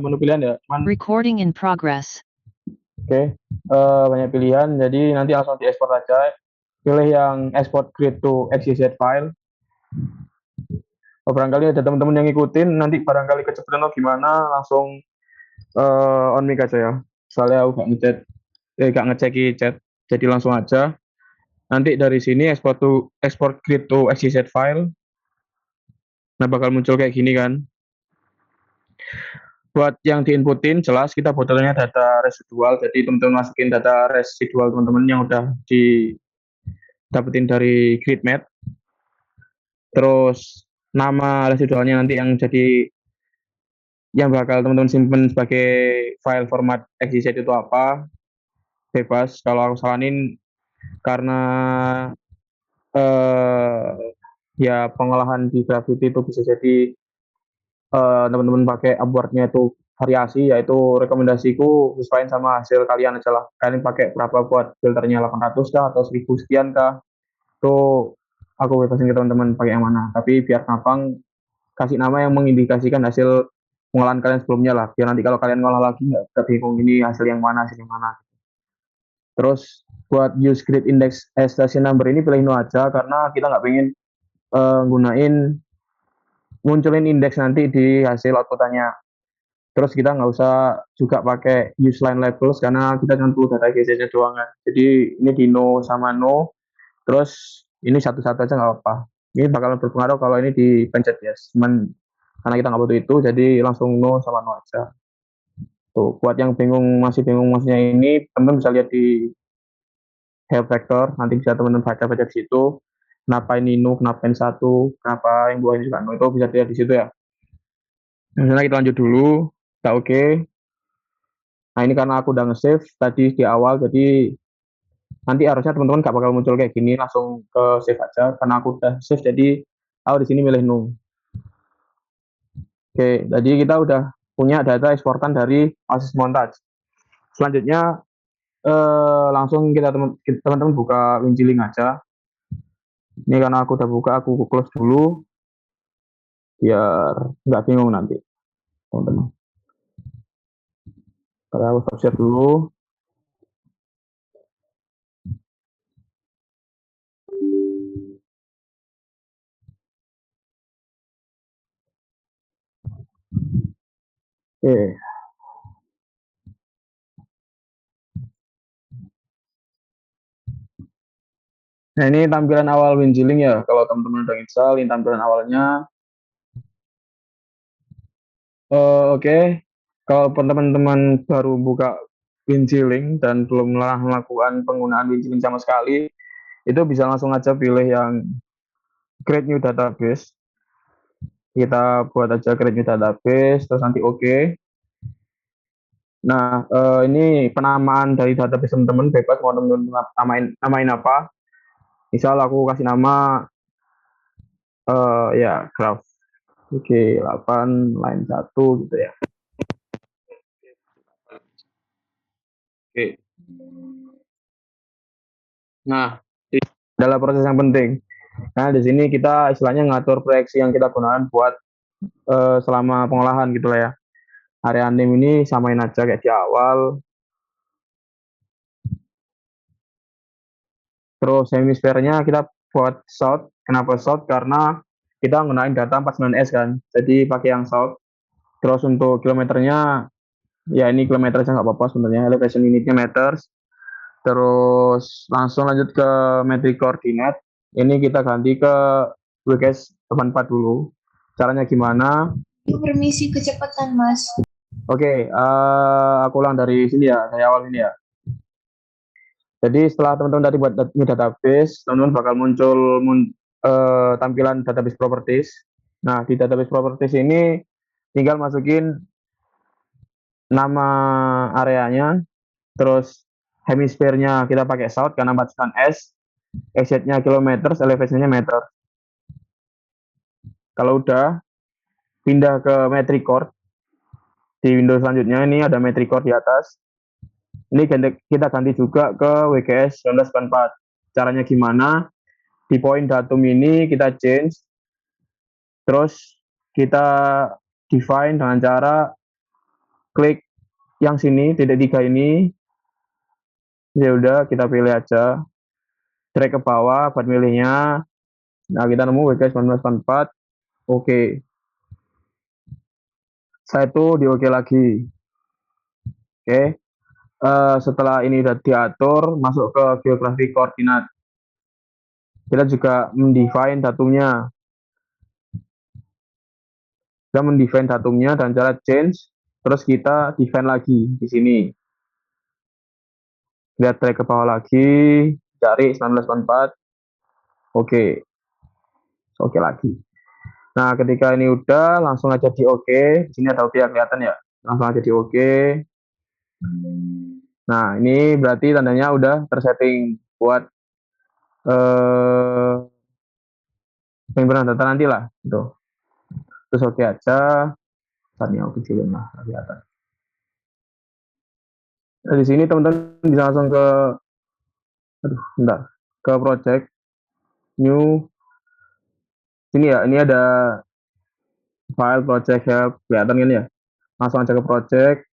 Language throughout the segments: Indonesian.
menu pilihan ya, cuman Recording in progress. oke, banyak pilihan, jadi nanti langsung diekspor aja. Pilih yang export grid to XYZ file. Barangkali ada teman-teman yang ngikutin, nanti barangkali kecepatan atau gimana, langsung on mic aja ya. Soalnya aku gak ngeceki chat, jadi langsung aja. Nanti dari sini export grid to XYZ file. Nah, bakal muncul kayak gini kan. Buat yang diinputin, jelas kita butuhnya data residual, jadi teman-teman masukin data residual teman-teman yang udah didapetin dari GridMap. Terus nama residualnya nanti yang bakal teman-teman simpen sebagai file format XYZ itu apa, bebas. Kalau aku saranin karena eh, ya pengolahan di Gravity itu bisa jadi teman-teman pakai Upwork-nya itu variasi, yaitu rekomendasiku sesuaiin sama hasil kalian aja lah. Kalian pakai berapa buat filternya, 800 kah atau 1000 sekian kah, itu aku bebasin ke teman-teman pakai yang mana. Tapi biar gampang, kasih nama yang mengindikasikan hasil pengolahan kalian sebelumnya lah, biar nanti kalau kalian ngolah lagi nggak bingung ini hasil yang mana. Terus buat use grid index as station number ini pilih no aja, karena kita nggak pengen gunain munculin indeks nanti di hasil outputannya. Terus kita nggak usah juga pakai use line labels karena kita cuma perlu data GC-nya doang kan. Jadi ini di no sama no, terus ini satu-satu aja nggak apa-apa. Ini bakalan berpengaruh kalau ini dipencet yes. Cuman karena kita nggak butuh itu, jadi langsung no sama no aja. Tuh, buat yang masih bingung maksudnya ini, teman-teman bisa lihat di help vector, nanti bisa teman-teman baca-baca di situ. Kenapa ini no, kenapa ini satu, kenapa yang dua ini juga no, itu bisa dilihat di situ ya. Misalnya kita lanjut dulu, kita oke. Nah ini karena aku udah nge-save tadi di awal, jadi nanti harusnya teman-teman gak bakal muncul kayak gini, langsung ke save aja. Karena aku udah save, jadi aku di sini milih no. Oke, jadi kita udah punya data eksportan dari Oasis Montage. Selanjutnya langsung teman-teman buka WinGLink aja. Ini karena aku udah buka, aku close dulu biar nggak bingung nanti, teman-teman. Karena aku stop share dulu. Oke. Nah ini tampilan awal WinGLink ya. Kalau teman-teman udah install, ini tampilan awalnya. Oke. Kalau teman-teman baru buka WinGLink dan belum melakukan penggunaan WinGLink sama sekali, itu bisa langsung aja pilih yang Create New Database. Kita buat aja Create New Database, terus nanti oke. Nah, ini penamaan dari database teman-teman bebas mau teman-teman namain apa. Misal aku kasih nama ya graph Oke, 8 line 1 gitu ya. Oke. Nah, ini adalah proses yang penting. Nah, di sini kita istilahnya ngatur proyeksi yang kita gunakan buat selama pengolahan gitu lah ya. Area name ini samain aja kayak di awal. Terus hemisfernya kita buat south. Kenapa south? Karena kita gunain data 49S kan. Jadi pakai yang south. Terus untuk kilometernya, ya ini kilometer aja nggak apa-apa sebenarnya. Elevation unitnya meters. Terus langsung lanjut ke metric coordinate. Ini kita ganti ke WGS 84 dulu. Caranya gimana? Permisi kecepatan, Mas. Oke, aku ulang dari sini ya, dari awal ini ya. Jadi setelah teman-teman tadi buat new database, teman-teman bakal muncul tampilan database properties. Nah, di database properties ini tinggal masukin nama areanya, terus hemisfernya kita pakai south karena 49S, exit-nya kilometer, elevation-nya meter. Kalau udah, pindah ke metric chord. Di Windows selanjutnya ini ada metric chord di atas. Ini kita ganti juga ke WGS 1984. Caranya gimana? Di poin datum ini kita change, terus kita define dengan cara klik yang sini titik tiga ini, ya udah kita pilih aja, drag ke bawah buat milihnya. Nah, kita nemu WK 1984. Oke, saya itu di oke lagi. Oke, setelah ini udah diatur, masuk ke geografi koordinat. Kita juga mendefine datumnya. Kita mendefine datumnya dan cara change, terus kita define lagi di sini. Lihat drag ke bawah lagi, cari 1984. Oke, oke lagi. Nah, ketika ini udah, langsung aja di oke. Di sini ada oke yang kelihatan ya. Langsung aja di oke. Nah, ini berarti tandanya udah tersetting buat penyimpanan data nanti lah. Gitu. Terus oke aja. Tadi aku kecilin lah kelihatan. Nah, di sini teman-teman bisa langsung ke, aduh, bentar, ke project, new. Sini ya, ini ada file project ya, kelihatan kan ya. Langsung aja ke project,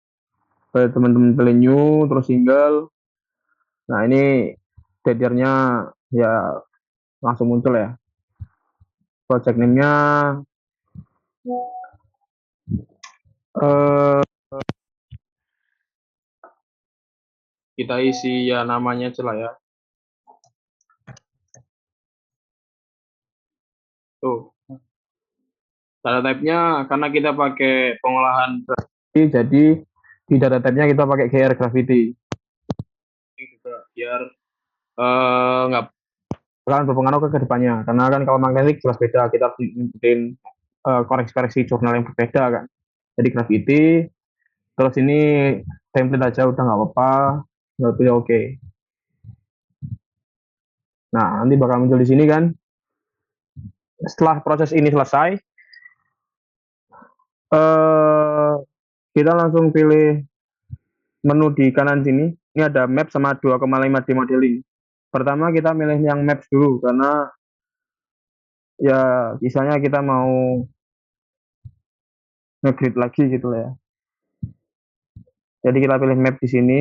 teman-teman pilih new, terus single. Nah, ini daternya ya langsung muncul ya. Project name-nya eh, kita isi ya namanya aja lah ya. Tuh, data type-nya karena kita pakai pengolahan Gravity, jadi di data type-nya kita pakai GR Gravity. Ini juga biar nggak bakalan berpengaruh ke depannya. Karena kan kalau magnetik jelas beda, kita harus ngikutin koreksi-koreksi jurnal yang berbeda kan. Jadi Gravity, terus ini template aja udah nggak apa-apa, nggak pilih oke. Nah, nanti bakal muncul di sini kan. Setelah proses ini selesai, eh, kita langsung pilih menu di kanan sini. Ini ada map sama 2,5D modeling. Pertama kita milih yang maps dulu karena ya misalnya kita mau nge-grid lagi gitu ya. Jadi kita pilih map di sini.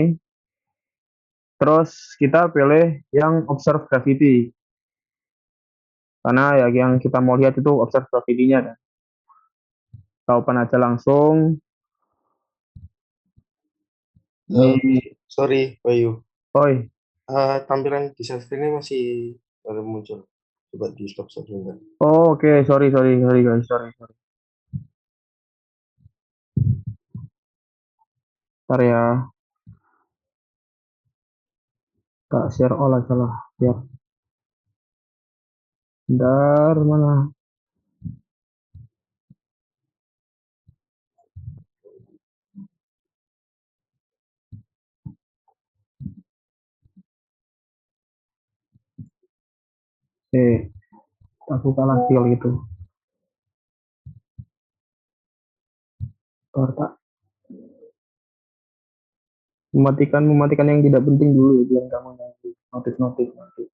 Terus kita pilih yang observe gravity. Karena ya yang kita mau lihat itu observe gravity-nya kan. Kita open aja langsung. Ini, Sorry, Bayu. oi. Tampilan di ini masih baru muncul. Coba di stop sebentar. Oh, oke, sorry guys, sorry. Ntar ya, tak share all aja lah, biar. Bentar, mana? Aku kalah skill gitu. Bentar, tak. Mematikan yang tidak penting dulu ya, biar kamu nanti notif nanti.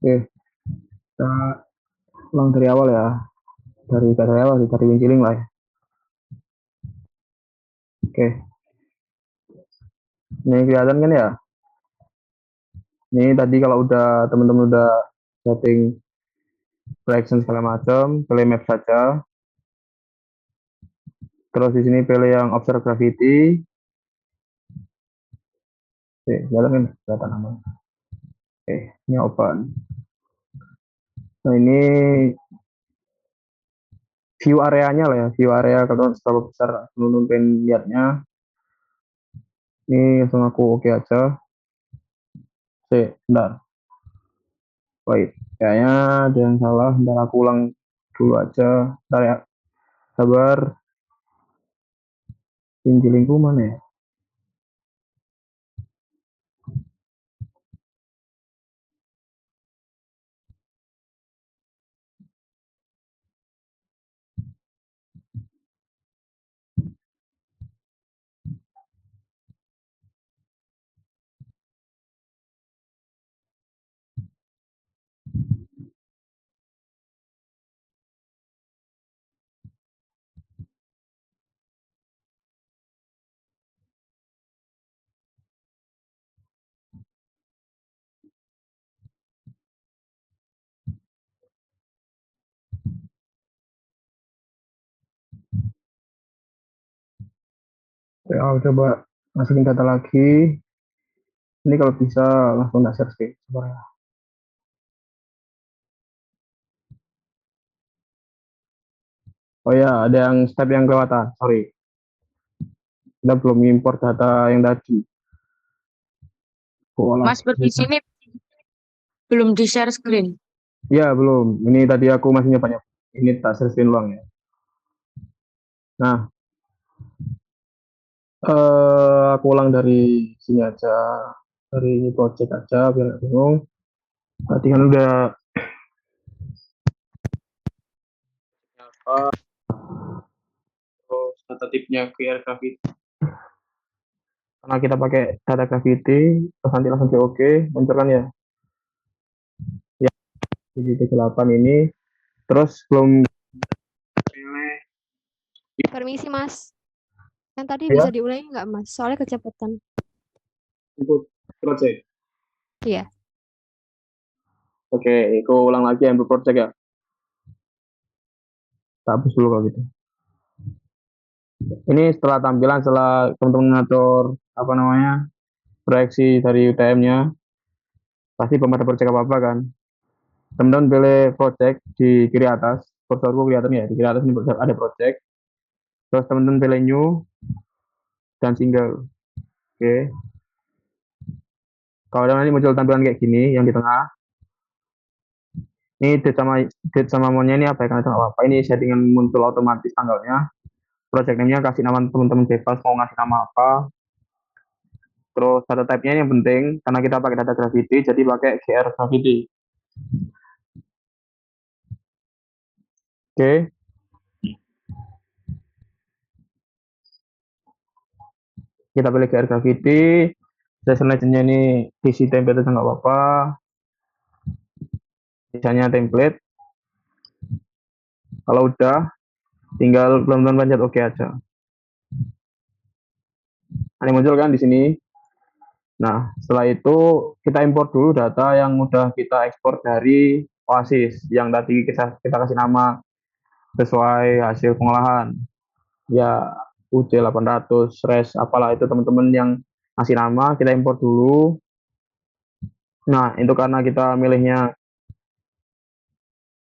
Oke, kita ulang dari awal ya. Dari awal sih, dari winciling lah ya. Oke, ini kelihatan kan ya? Ini tadi kalau udah teman-teman udah setting selection segala macam, pilih map saja. Terus di sini pilih yang observe gravity. Oke, kelihatan kan? Kelihatan aman. Oke, ini open. Nah, ini view areanya lah ya, view area kalau seberapa besar pengen lihatnya. Ini langsung aku oke aja. Oke, bentar. Wait, kayaknya ada yang salah. Bentar aku ulang dulu aja. Bentar ya, sabar. Lingku mana ya? coba masukin data lagi. Ini kalau bisa langsung tak share screen. Coba ya. Oh ya, ada yang step yang kelewatan. Sorry. Kita belum import data yang tadi. Mas di sini belum di share screen. Ya, belum. Ini tadi aku masih nyoba. Ini tak share screen ulang ya. Nah, aku ulang dari sini aja. Dari project aja, biar nggak bingung. Tadi kan udah apa, terus data tipnya QR Gravity. Karena kita pakai data Gravity, terus nanti langsung di OK, muncul kan ya. Ya, di kegelapan ini. Terus belum pilih. Permisi Mas, yang tadi Ya. bisa diulangi nggak Mas? Soalnya kecepatan. Input project. Iya. Oke, aku ulang lagi input project ya. Tak hapus dulu kalau gitu. Ini setelah tampilan, setelah teman-teman ngatur apa namanya proyeksi dari UTM-nya, pasti belum ada project apa-apa kan. Teman-teman pilih project di kiri atas, kursorku kelihatan ya, di kiri atas ini ada project. Terus teman-teman pilih new dan single. Oke. Kalau nanti muncul tampilan kayak gini yang di tengah, ini date sama monnya ini apa ya, karena apa? Ini settingan muncul otomatis tanggalnya. Project name-nya kasih nama teman-teman bebas mau ngasih nama apa. Terus data type-nya yang penting karena kita pakai data Gravity, jadi pakai GR Gravity. Oke. Kita pilih GR Gravity. Session legend-nya ini isi template aja nggak apa-apa. Misalnya template. Kalau udah, tinggal pelan-pelan pencet OK aja. Ini muncul kan di sini. Nah, setelah itu kita import dulu data yang udah kita ekspor dari Oasis yang tadi kita kasih nama sesuai hasil pengolahan. Ya, UJ 800, res apalah itu teman-teman yang ngasih nama, kita import dulu. Nah, itu karena kita milihnya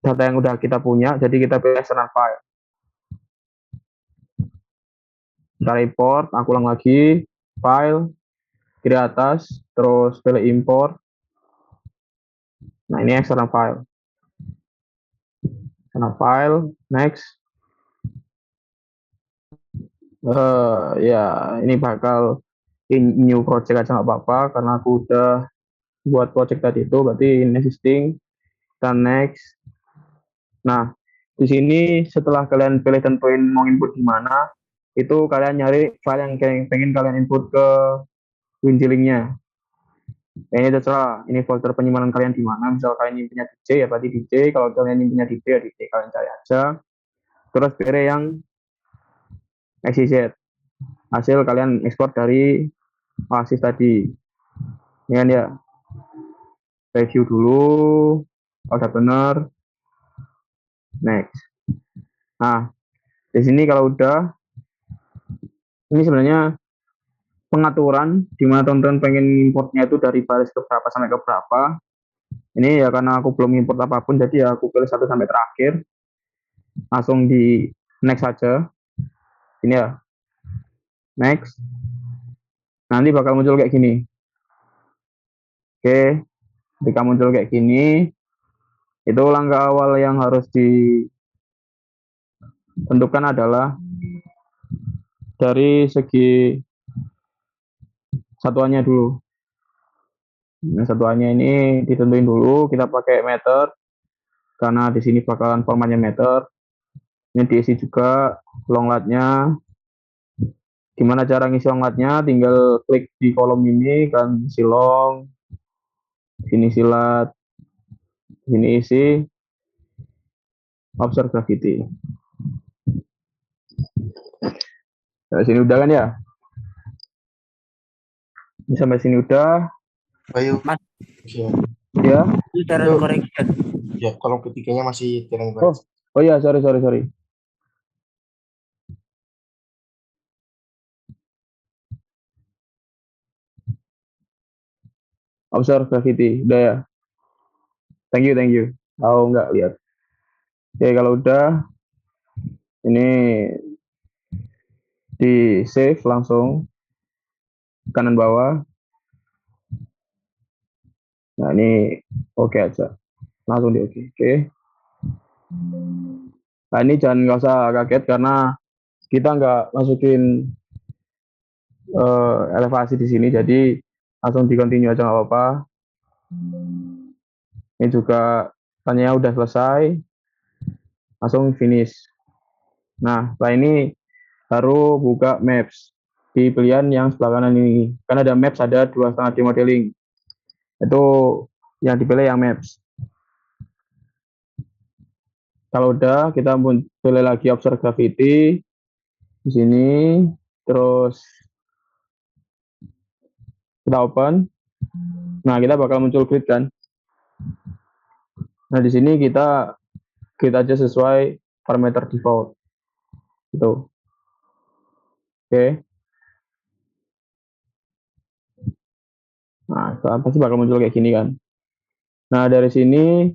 data yang udah kita punya, jadi kita pilih external file. Kita import, aku ulang lagi, file, kiri atas, terus pilih import. Nah, ini external file. External file, next. Ya, ini bakal new project aja nggak apa-apa, karena aku udah buat project tadi itu, berarti ini existing, dan next. Nah, di sini setelah kalian pilih tentuin mau input di mana, itu kalian nyari file yang pengen kalian input ke WinZilling-nya. Ini terserah, ini folder penyimpanan kalian di mana. Misal kalian nyimpennya di C, ya berarti di C. Kalau kalian nyimpennya di B, ya di C. Kalian cari aja. Terus pilih yang XYZ. Hasil kalian ekspor dari Oasis tadi. Ini kan ya. Review dulu. Kalau udah benar. Next. Nah, di sini kalau udah, ini sebenarnya pengaturan di mana teman-teman pengen importnya itu dari baris ke berapa sampai ke berapa. Ini ya karena aku belum import apapun, jadi ya aku pilih 1 sampai terakhir. Langsung di next saja. Ini ya. Next. Nanti bakal muncul kayak gini. Oke. Ketika muncul kayak gini, itu langkah awal yang harus ditentukan adalah dari segi satuannya dulu. Nah, satuannya ini ditentuin dulu, kita pakai meter karena di sini bakalan formatnya meter. Ini diisi juga long lat-nya. Gimana cara ngisi long lat-nya? Tinggal klik di kolom ini kan, isi long, sini silat, sini isi, observe gravity. Dari sini udah kan ya? Ini sampai sini udah. Bayu. Mas. Ya. Itu terang correction. Ya, kolom ketiganya masih terang correction. Oh iya, sorry. Observe gravity. Udah ya. Thank you. Aku nggak lihat. Oke, kalau udah ini di save langsung kanan bawah. Nah, ini oke aja. Langsung di oke. Oke. Nah, ini nggak usah kaget karena kita nggak masukin elevasi di sini, jadi langsung di continue aja nggak apa-apa. Ini juga tanya udah selesai, langsung finish. Nah, setelah ini baru buka maps di pilihan yang sebelah kanan ini. Kan ada maps, ada 2,5D modeling. Itu yang dipilih yang maps. Kalau udah, kita pilih lagi observe gravity di sini, terus kita open. Nah, kita bakal muncul grid kan. Nah, di sini kita grid aja sesuai parameter default. Gitu. Oke. Nah, pasti bakal muncul kayak gini kan. Nah, dari sini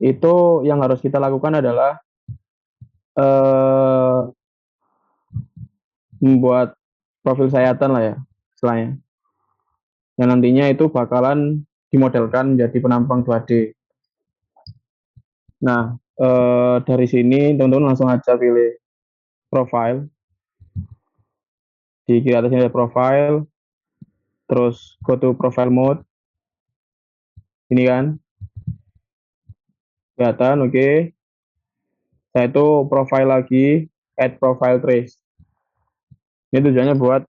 itu yang harus kita lakukan adalah membuat profil sayatan lah ya, istilahnya. Yang nantinya itu bakalan dimodelkan menjadi penampang 2D. Nah, dari sini teman-teman langsung aja pilih profile. Di kiri atasnya ada profile, terus go to profile mode. Ini kan, kelihatan, oke. Saya itu profile lagi, add profile trace. Ini tujuannya buat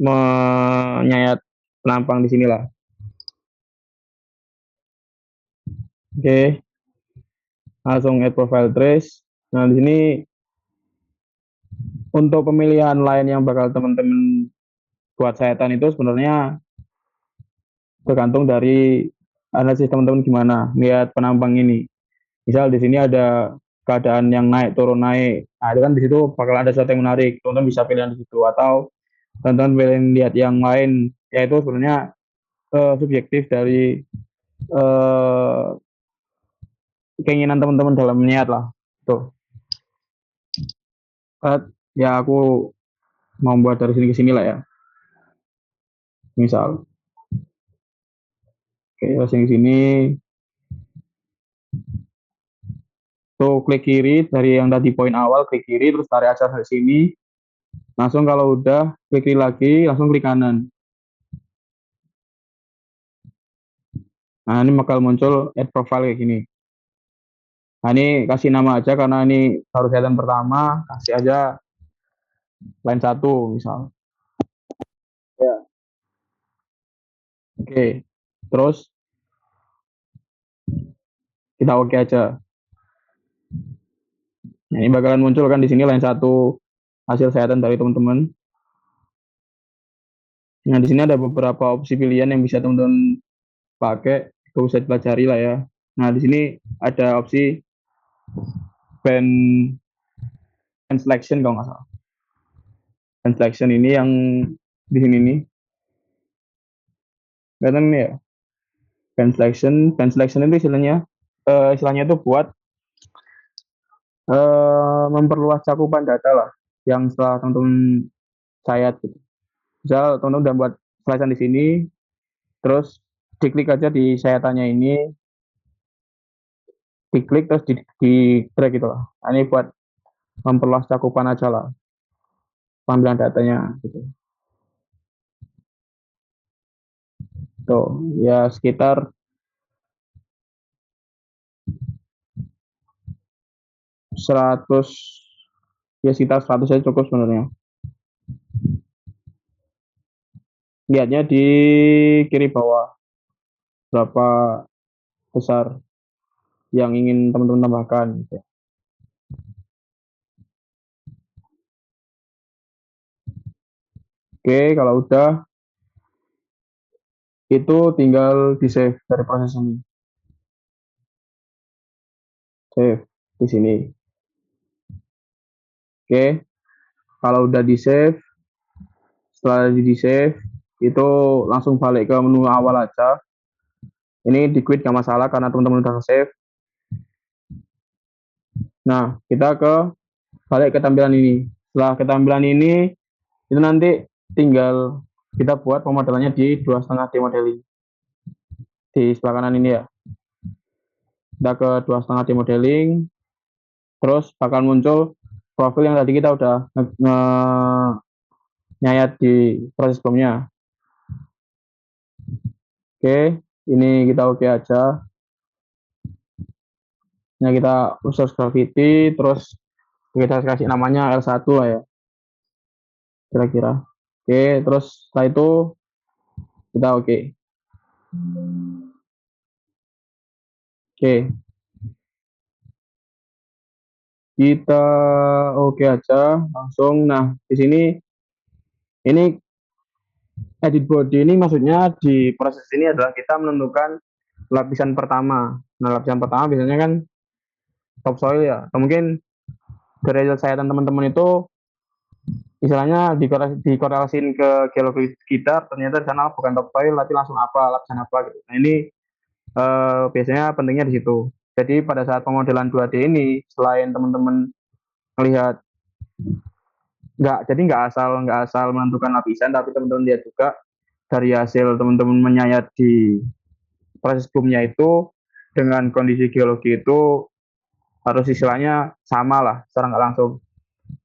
menyayat penampang di sinilah. Oke. Langsung add profile trace. Nah, di sini untuk pemilihan lain yang bakal teman-teman buat sayatan itu sebenarnya tergantung dari analisis teman-teman gimana lihat penampang ini. Misal di sini ada keadaan yang naik turun naik. Nah, itu kan di situ bakal ada sesuatu yang menarik. Teman-teman bisa pilih di situ atau teman-teman pilih lihat yang lain, yaitu sebenarnya subjektif dari keinginan teman-teman dalam niat lah. Tuh. Ya aku mau buat dari sini ke sini lah ya. Misal. Oke, dari sini ke sini. Tuh klik kiri dari yang tadi poin awal, klik kiri terus tarik aja ke sini. Langsung kalau udah klik kiri lagi, langsung klik kanan. Nah, ini bakal muncul add profile kayak gini. Nah, ini kasih nama aja karena ini baru kelihatan pertama, kasih aja line 1 misal. Ya. Oke. Terus kita oke aja. Nah, ini bakalan muncul kan di sini line 1 hasil sayatan dari teman-teman. Nah, di sini ada beberapa opsi pilihan yang bisa teman-teman pakai, itu bisa dipelajari lah ya. Nah, di sini ada opsi band selection kalau nggak salah. Band selection ini yang di sini nih. Kelihatan ini ya. Band selection itu istilahnya itu buat memperluas cakupan data lah yang setelah teman-teman sayat gitu. Misal teman-teman udah buat selection di sini, terus diklik aja di sayatannya ini, diklik terus di drag gitu lah. Nah, ini buat memperluas cakupan aja lah pengambilan datanya gitu. Tuh, ya sekitar 100, ya sekitar 100 aja cukup sebenarnya. Lihatnya di kiri bawah berapa besar yang ingin teman-teman tambahkan gitu. Oke, kalau udah itu tinggal di save dari proses ini. Save di sini. Oke, kalau udah di save, setelah di save, itu langsung balik ke menu awal aja. Ini di quit nggak masalah karena teman-teman udah save. Nah, kita balik ke tampilan ini. Setelah ke tampilan ini, itu nanti tinggal kita buat pemodelannya di 2,5D modeling. Di sebelah kanan ini ya. Kita ke 2,5D modeling, terus bakal muncul profil yang tadi kita udah nyayat di proses sebelumnya. Oke, ini kita oke aja. Nah, kita usus gravity, terus kita kasih namanya L1 lah ya, kira-kira. Oke, terus setelah itu kita oke. Oke, kita oke aja langsung. Nah, di sini ini edit body ini maksudnya di proses ini adalah kita menentukan lapisan pertama. Nah, lapisan pertama biasanya kan topsoil ya, atau mungkin dari saya dan teman-teman itu istilahnya dikorelasiin ke geologi sekitar, ternyata di sana bukan topsoil tapi langsung lapisan apa gitu. Nah, ini biasanya pentingnya di situ. Jadi pada saat pemodelan 2D ini, selain teman-teman melihat nggak asal menentukan lapisan, tapi teman-teman lihat juga dari hasil teman-teman menyayat di proses sebelumnya itu dengan kondisi geologi itu harus istilahnya sama lah secara nggak langsung,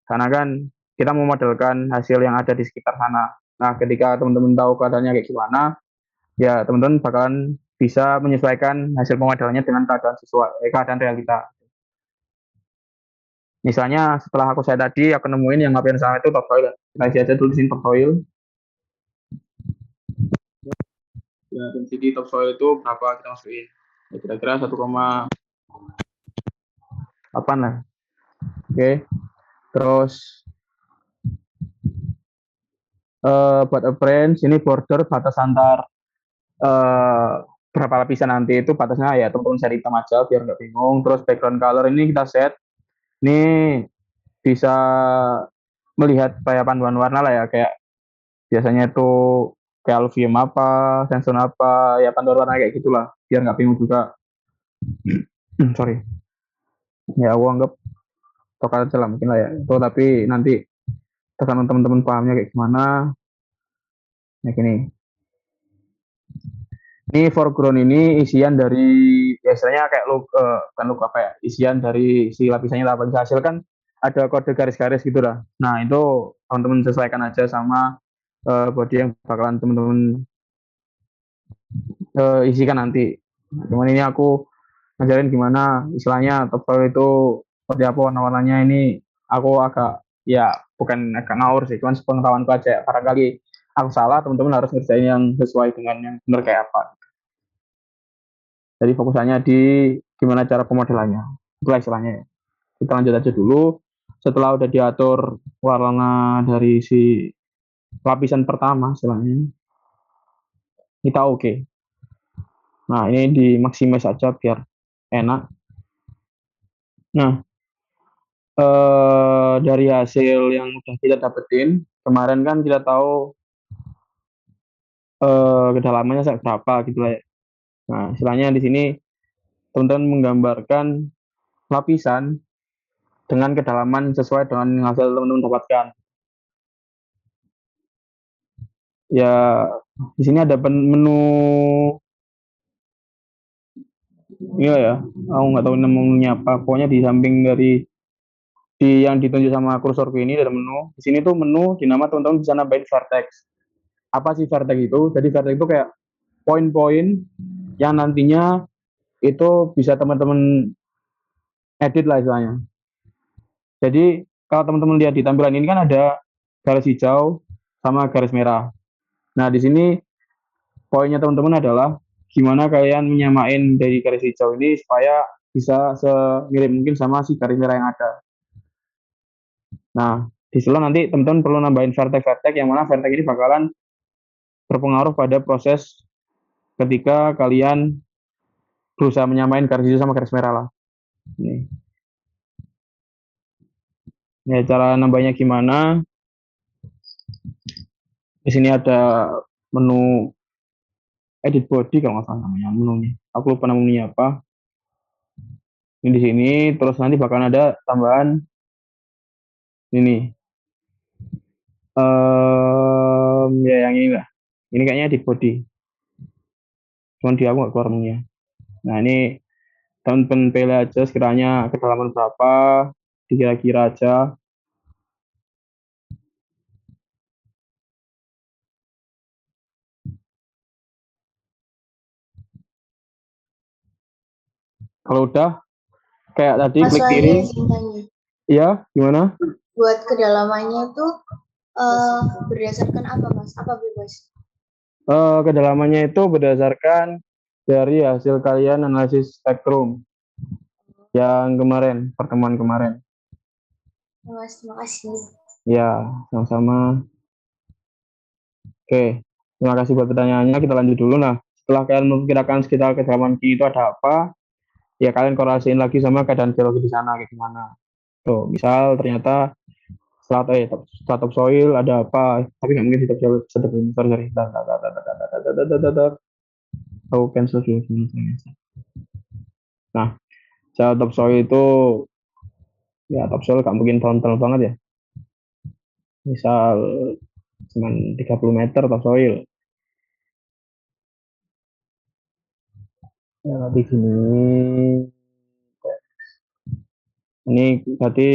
karena kan kita memodelkan hasil yang ada di sekitar sana. Nah, ketika teman-teman tahu keadaannya kayak gimana, ya teman-teman bakalan bisa menyesuaikan hasil pemodelannya dengan keadaan realita. Misalnya setelah saya tadi aku nemuin yang lapisan sana itu topsoil. Kita isi aja dulu di sini topsoil. Ya, density topsoil itu berapa kita masukin? Ya, kira-kira 1,8 lah. Oke. Terus buat appearance ini border batas antar berapa lapisan nanti itu batasnya ya teman-teman set hitam aja biar nggak bingung. Terus background color ini kita set. Ini bisa melihat kayak panduan warna lah ya, kayak biasanya itu kayak alveum apa, sensor apa, ya panduan warna kayak gitulah, biar nggak bingung juga. Sorry. Ya aku anggap tokal aja lah mungkin lah ya. Itu tapi nanti tergantung teman-teman pahamnya kayak gimana. Nah gini. Ini foreground ini isian dari biasanya kayak bukan look apa ya, isian dari si lapisannya lapisan hasil kan ada kode garis-garis gitu lah. Nah itu teman-teman sesuaikan aja sama body yang bakalan teman-teman isikan nanti. Nah, cuman ini aku ngajarin gimana istilahnya topsoil itu seperti apa warna-warnanya. Ini aku agak ya bukan agak ngawur sih, cuman sepengetahuanku aja. Barangkali aku salah, teman-teman harus ngerjain yang sesuai dengan yang benar kayak apa. Jadi fokusannya di gimana cara pemodelannya. Itulah istilahnya ya. Kita lanjut aja dulu. Setelah udah diatur warna dari si lapisan pertama istilahnya, kita oke. Nah, ini di maximize aja biar enak. Nah, dari hasil yang udah kita dapetin, kemarin kan kita tahu kedalamannya berapa gitu lah ya. Nah, istilahnya di sini teman-teman menggambarkan lapisan dengan kedalaman sesuai dengan hasil teman-teman dapatkan. Ya, di sini ada menu ini ya. Aku nggak tahu namanya apa. Pokoknya di samping dari yang ditunjuk sama kursorku ini ada menu. Di sini tuh menu di nama teman-teman bisa nambahin vertex. Apa sih vertex itu? Jadi vertex itu kayak poin-poin yang nantinya itu bisa teman-teman edit lah istilahnya. Jadi kalau teman-teman lihat di tampilan ini kan ada garis hijau sama garis merah. Nah, di sini poinnya teman-teman adalah gimana kalian menyamain dari garis hijau ini supaya bisa semirip mungkin sama si garis merah yang ada. Nah, di situ nanti teman-teman perlu nambahin vertex-vertex yang mana vertex ini bakalan berpengaruh pada proses ketika kalian berusaha menyamain garis hijau sama garis merah lah. Ini. Ya, cara nambahnya gimana? Di sini ada menu edit body kalau nggak salah namanya menunya. Aku lupa namanya apa. Ini di sini, terus nanti bakalan ada tambahan ini. Ya yang ini lah. Ini kayaknya edit body. Cuman di aku nggak keluar menunya. Nah ini teman-teman pilih aja sekiranya kedalaman berapa, dikira-kira aja. Kalau udah kayak tadi Mas klik Wahyu kiri, izin tanya. ya gimana? Buat kedalamannya tuh berdasarkan apa Mas? Apa bebas? Kedalamannya itu berdasarkan dari hasil kalian analisis spektrum yang kemarin, pertemuan kemarin. Mas, terima kasih. Ya, sama-sama. Oke, terima kasih buat pertanyaannya. Kita lanjut dulu. Nah, setelah kalian memperkirakan sekitar kedalaman Q itu ada apa, ya kalian korelasiin lagi sama keadaan geologi di sana kayak gimana. Tuh, misal ternyata setelah topsoil ada apa, tapi nggak mungkin di topsoil sedep ini. Sorry. Aku cancel dulu. Nah, setelah topsoil itu, ya topsoil nggak mungkin frontal banget ya. Misal cuman 30 meter topsoil. Ya, tapi gini. Ini berarti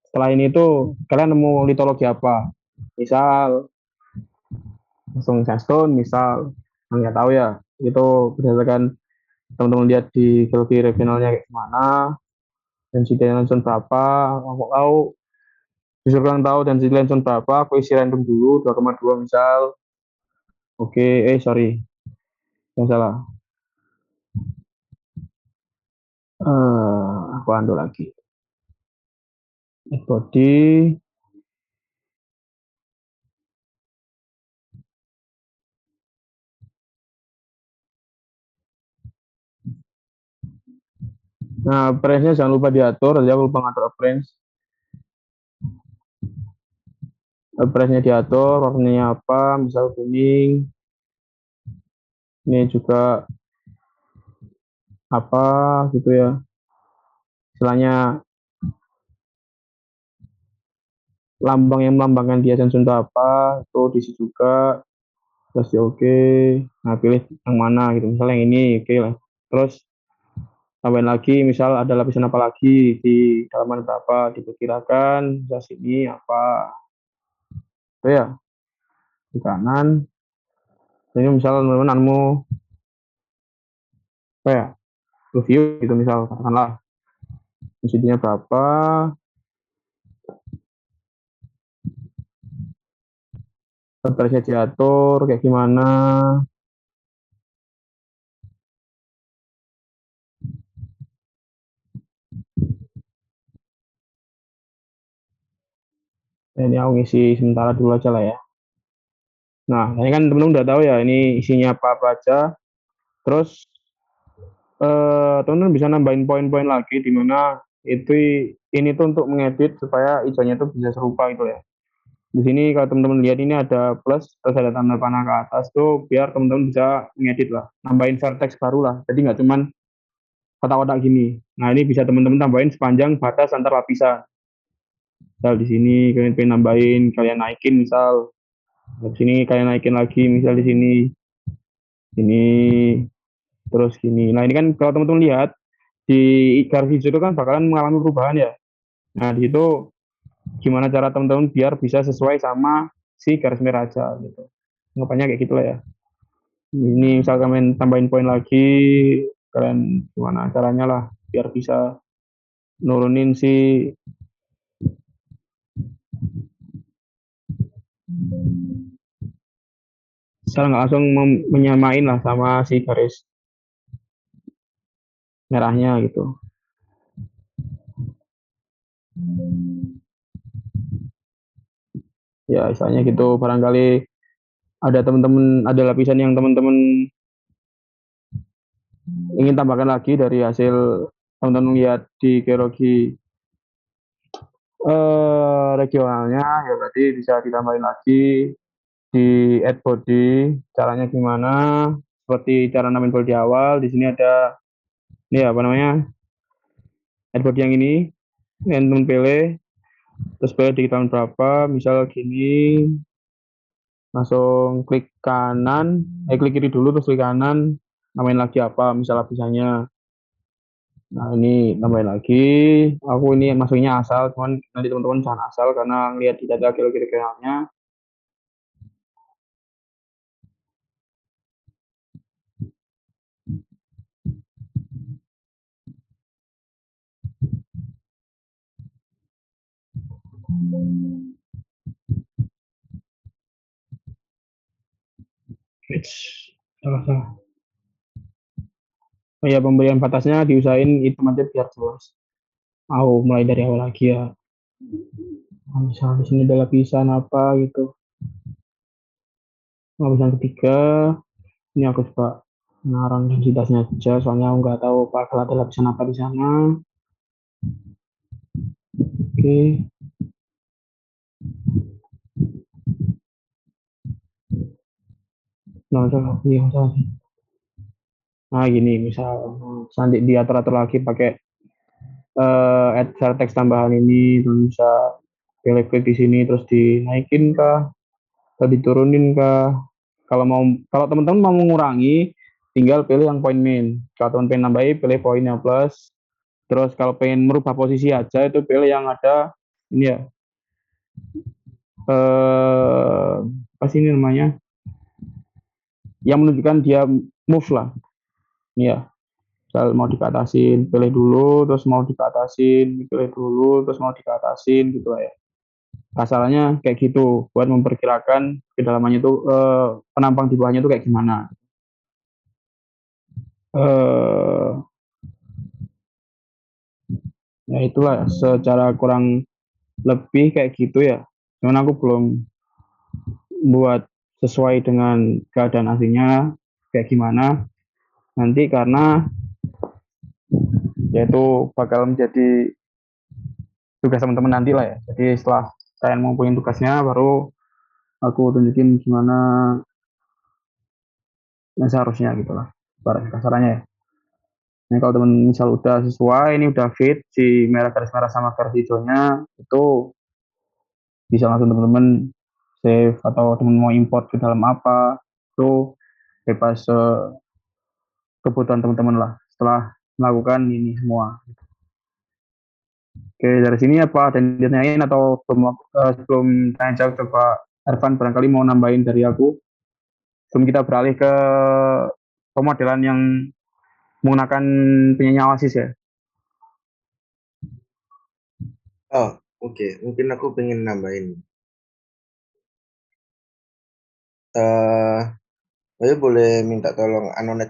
setelah ini tuh kalian nemu litologi apa? Misal langsung sandstone, misal nggak tahu ya. Itu berdasarkan teman-teman lihat di geologi regionalnya kayak gimana, density langsung berapa, aku tahu. Justru kalian tahu density langsung berapa, aku isi random dulu 2,2 misal. Oke, sorry, yang salah. Aku undo lagi. Body. Nah, appearance-nya jangan lupa diatur. Tadi aku lupa ngatur appearance. Appearance-nya diatur, warnanya apa, misal kuning. Ini juga apa gitu ya. Istilahnya lambang yang melambangkan dia dan Sunda apa, itu diisi juga. Terus ya oke. Nah, pilih yang mana gitu. Misalnya yang ini, oke lah. Terus tambahin lagi, misal ada lapisan apa lagi di dalaman berapa diperkirakan, misal sini apa. Itu ya, di kanan. Ini misal teman-teman mau apa ya, review gitu misal, katakanlah density-nya berapa, batasnya diatur kayak gimana. Nah, ini aku ngisi sementara dulu aja lah ya. Nah, ini kan teman-teman udah tahu ya ini isinya apa aja. Terus teman-teman bisa nambahin poin-poin lagi di mana itu ini tuh untuk mengedit supaya hijaunya tuh bisa serupa gitu ya. Di sini kalau teman-teman lihat ini ada plus terus ada tanda panah ke atas tuh biar teman-teman bisa mengedit lah, nambahin vertex baru lah. Jadi nggak cuman kotak-kotak gini. Nah, ini bisa teman-teman tambahin sepanjang batas antar lapisan. Misal di sini kalian pengen nambahin, kalian naikin misal. Di sini kalian naikin lagi misal di sini terus gini. Nah, ini kan kalau teman-teman lihat di garis hijau itu kan bakalan mengalami perubahan ya. Nah, di situ gimana cara teman-teman biar bisa sesuai sama si garis merah aja gitu. Anggapannya kayak gitulah ya. Ini misal kalian tambahin poin lagi, kalian gimana caranya lah biar bisa nurunin si misal nggak langsung menyamain lah sama si garis merahnya gitu. Ya, misalnya gitu barangkali ada teman-teman ada lapisan yang teman-teman ingin tambahkan lagi dari hasil teman-teman lihat di geologi regionalnya, ya berarti bisa ditambahin lagi di add body. Caranya gimana? Seperti cara namain body di awal. Di sini ada ini apa namanya? Add body yang ini. Yang teman pilih. Terus pilih di tahun berapa. Misal gini. Langsung klik kanan. Klik kiri dulu terus klik kanan. Namain lagi apa? Misal lapisannya. Nah ini nambahin lagi. Aku ini masukinnya asal. Cuman nanti teman-teman jangan asal karena lihat di data kira-kiranya. Salah. Oh ya, pemberian batasnya diusahain itu nanti biar jelas. Mulai dari awal lagi ya. Nah, misal di sini ada lapisan apa gitu. Lapisan ketiga, ini aku coba mengarang densitasnya aja, soalnya aku nggak tahu bakal ada lapisan apa di sana. Oke. Nah, salah. Nah, gini misal nanti diatur-atur lagi pakai add share text tambahan ini, terus bisa pilih klik di sini terus dinaikin kah atau diturunin kah. Kalau teman-teman mau mengurangi tinggal pilih yang point min. Kalau teman pengen nambahin pilih poinnya plus. Terus kalau pengen merubah posisi aja itu pilih yang ada ini ya, apa sih ini namanya, yang menunjukkan dia move lah. Ini ya, misal mau dikatasin pilih dulu, terus mau dikatasin pilih dulu, terus mau dikatasin gitu lah ya. Kasarannya kayak gitu buat memperkirakan kedalamannya itu penampang di bawahnya itu kayak gimana. Ya itulah secara kurang lebih kayak gitu ya. Cuman aku belum buat sesuai dengan keadaan aslinya kayak gimana nanti, karena yaitu bakal menjadi tugas teman-teman nanti lah ya. Jadi setelah saya ngumpulin tugasnya baru aku tunjukin gimana yang seharusnya gitu lah, kasarannya ya. Ini kalau teman misal udah sesuai, ini udah fit si garis merah sama garis hijaunya, itu bisa langsung teman-teman save atau teman mau import ke dalam apa itu bebas kebutuhan teman-teman lah setelah melakukan ini semua. Oke, dari sini apa ada yang ditanyain atau sebelum tanya jawab, coba Ervan barangkali mau nambahin dari aku sebelum kita beralih ke pemodelan yang menggunakan penyanyi Oasis ya. Oh, oke. Mungkin aku pengen nambahin. Saya boleh minta tolong Anonet.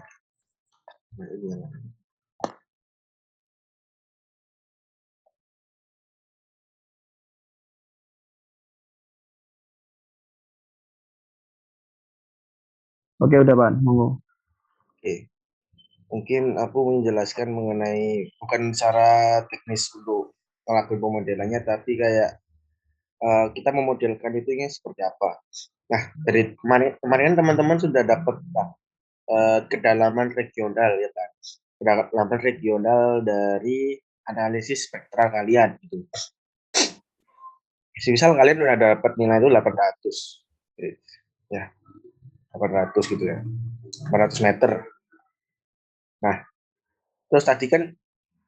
Oke, udah Pan, monggo. Oke. Mungkin aku menjelaskan mengenai bukan cara teknis untuk melakukan pemodelannya, tapi kayak kita memodelkan itu seperti apa. Nah, dari kemarin kan teman-teman sudah dapat kedalaman regional ya kan. Kedalaman regional dari analisis spektral kalian gitu. Misal kalian udah dapat nilai itu 800. Ya, 800 gitu ya. 800 meter. Nah, terus tadi kan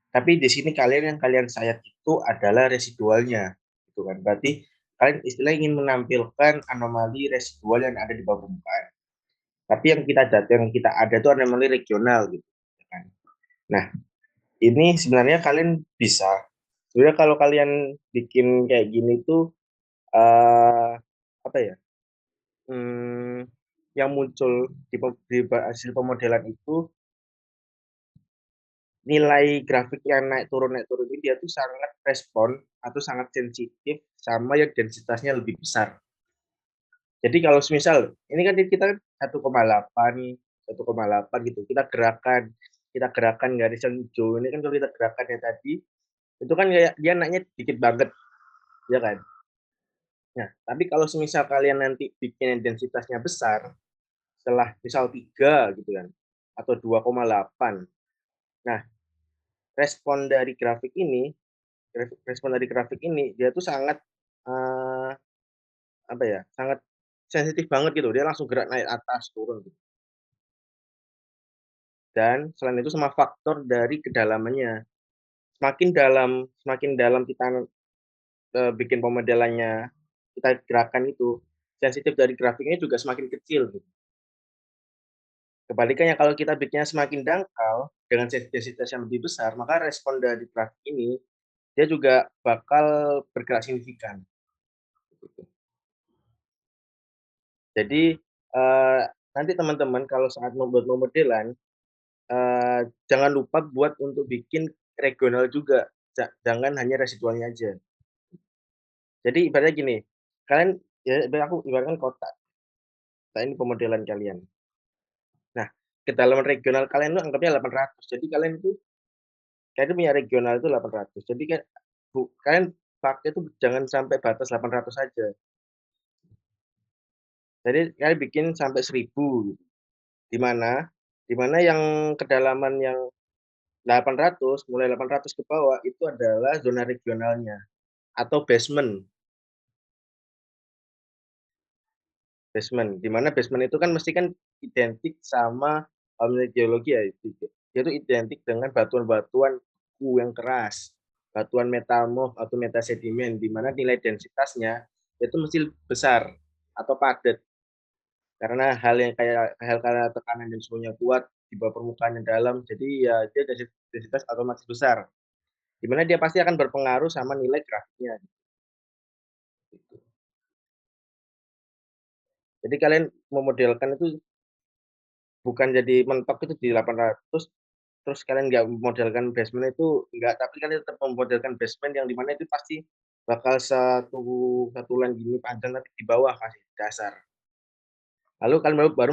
tapi di sini yang kalian sayat itu adalah residualnya, gitu kan. Berarti kalian istilahnya ingin menampilkan anomali residual yang ada di bawah permukaan. Tapi yang kita ada itu anomali regional, gitu kan. Nah, ini sebenarnya kalian bisa. Sebenarnya kalau kalian bikin kayak gini tuh apa ya? Yang muncul di hasil pemodelan itu nilai grafik yang naik turun ini dia tuh sangat respon atau sangat sensitif sama yang densitasnya lebih besar. Jadi kalau misal ini kan kita 1,8 gitu. Kita gerakan garis yang hijau ini kan kalau kita gerakan yang tadi itu kan kayak dia naiknya dikit banget, ya kan? Nah, tapi kalau semisal kalian nanti bikin densitasnya besar, setelah misal 3 gitu kan, atau 2,8. Nah, respon dari grafik ini dia tuh sangat apa ya, sangat sensitif banget gitu. Dia langsung gerak naik atas, turun gitu. Dan selain itu sama faktor dari kedalamannya. Semakin dalam kita bikin pemodelannya, kita gerakan itu, sensitif dari grafiknya juga semakin kecil gitu. Kebalikannya kalau kita bikinnya semakin dangkal dengan densitas yang lebih besar, maka respon dari grafik ini dia juga bakal bergerak signifikan. Gitu. Jadi nanti teman-teman kalau saat membuat pemodelan, jangan lupa buat untuk bikin regional juga, jangan hanya residualnya aja. Jadi ibaratnya gini, kalian ya aku ibaratkan kotak. Nah, ini pemodelan kalian. Nah, kedalaman regional kalian itu anggapnya 800. Jadi kalian punya regional itu 800. Jadi kan kalian pakai itu jangan sampai batas 800 saja. Jadi kalian bikin sampai 1000 gitu. Di mana yang kedalaman yang 800, mulai 800 ke bawah itu adalah zona regionalnya atau basement. Basement, di mana basement itu kan mesti kan identik sama menurut geologi ya, dia itu identik dengan batuan-batuan beku yang keras, batuan metamorf atau metasedimen, di mana nilai densitasnya itu mesti besar atau padat. Karena hal karena tekanan dan suhunya kuat di bawah permukaan yang dalam, jadi ya dia densitas otomatis besar. Di mana dia pasti akan berpengaruh sama nilai grafiknya. Gitu. Jadi kalian memodelkan itu bukan jadi mentok itu di 800, terus kalian nggak memodelkan basement itu enggak, tapi kalian tetap memodelkan basement yang dimana itu pasti bakal satu line gini panjang tapi di bawah kasih dasar. Lalu kalian baru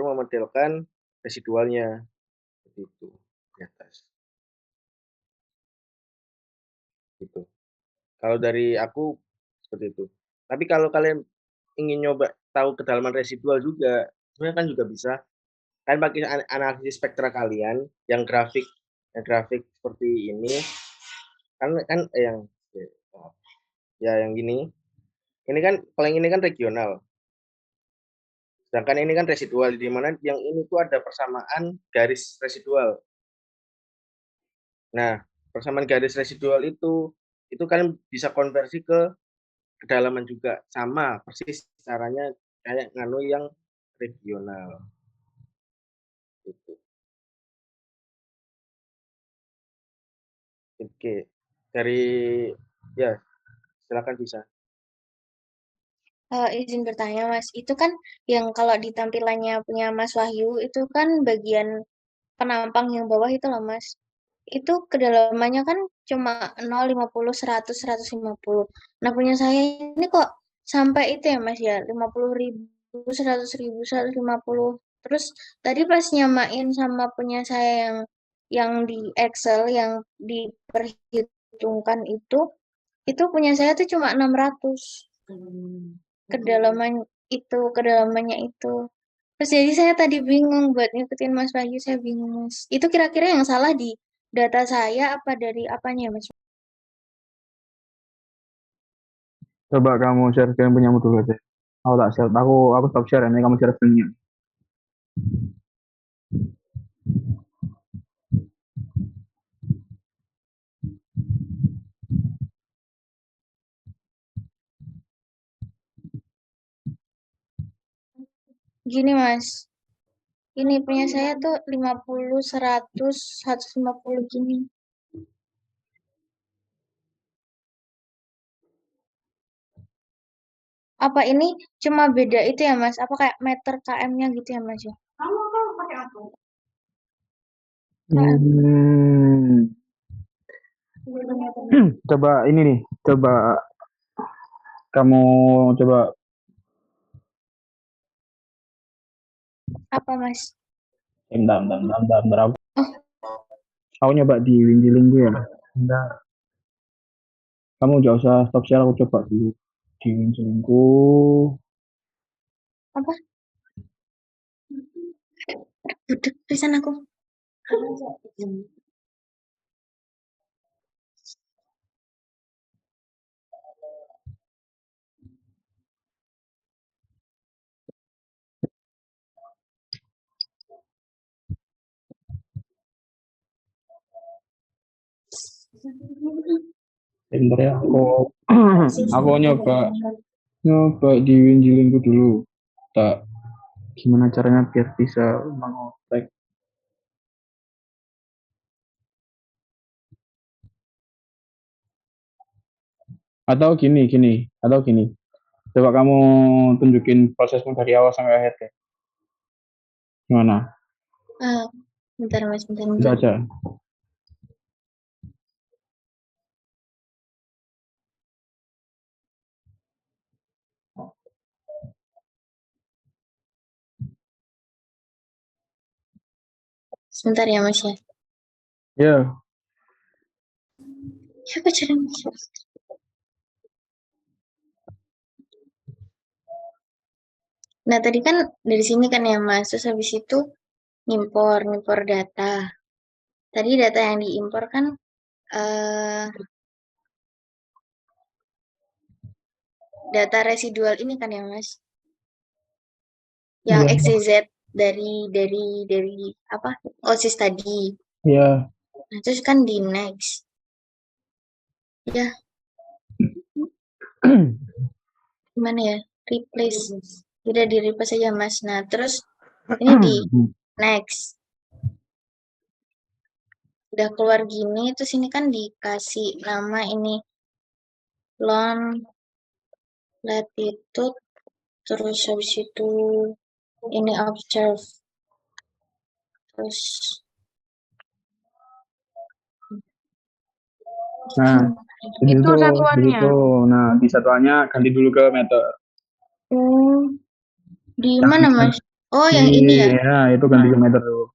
memodelkan residualnya seperti itu di atas. Gitu. Kalau dari aku seperti itu. Tapi kalau kalian ingin nyoba tahu kedalaman residual juga, sebenarnya kan juga bisa. Kalian pakai analisis spektra kalian yang grafik seperti ini kan yang ya yang gini. Ini kan kalau yang ini kan regional. Sedangkan ini kan residual di mana yang ini tuh ada persamaan garis residual. Nah, persamaan garis residual itu kalian bisa konversi ke kedalaman juga sama persis caranya kayak nganu yang regional. Gitu. Oke, dari ya silakan bisa. Izin bertanya, Mas. Itu kan yang kalau di tampilannya punya Mas Wahyu itu kan bagian penampang yang bawah itu loh, Mas. Itu kedalamannya kan cuma 0, 50, 100, 150. Nah, punya saya ini kok sampai itu ya, Mas ya, 50.000, 100.000, 150. Terus tadi pas nyamain sama punya saya yang di Excel yang diperhitungkan itu punya saya tuh cuma 600 kedalamannya itu. Terus jadi saya tadi bingung buat ngikutin Mas Wahyu, saya bingung Mas. Itu kira-kira yang salah di data saya apa dari apanya Mas? Coba kamu share screen punyamu dulu aja. Aku tak share, aku stop share ini kamu share screen-nya. Gini Mas, ini punya saya tuh 50, 100, 150 gini. Apa ini cuma beda itu ya Mas? Apa kayak meter KM-nya gitu ya Mas ya? Kamu pakai apa? Hmm. Coba ini nih, coba kamu coba Apa Mas? bentar, aku, Oh, aku nyoba di Windy Linggu ya. Bentar. Kamu gak usah stop share, aku coba dulu di Winjelingku. Apa? Budek pisan aku. Bentar ya, aku nyoba di Winjelingku dulu. Tak, gimana caranya biar bisa mengotek. Atau gini. Coba kamu tunjukin prosesmu dari awal sampai akhir deh. Gimana? Bentar Mas, bentar. Udah aja. Sebentar ya Mas ya. Ya, Siapa caranya? Nah, tadi kan dari sini kan ya Mas, terus habis itu ngimpor data. Tadi data yang diimpor kan data residual ini kan ya Mas, yang Iya. XYZ dari apa OSIS tadi. Ya. Nah, terus kan di next. Ya, gimana ya? Replace. Udah di replace aja Mas. Nah, terus ini di next. Udah keluar gini, terus ini kan dikasih nama ini long latitude, terus habis itu ini observe, terus Nah, di Itu situ, satuannya. nah di satuannya ganti dulu ke meter. Di mana Mas? Oh, yang ini ya? Nah, itu ganti ke meter dulu.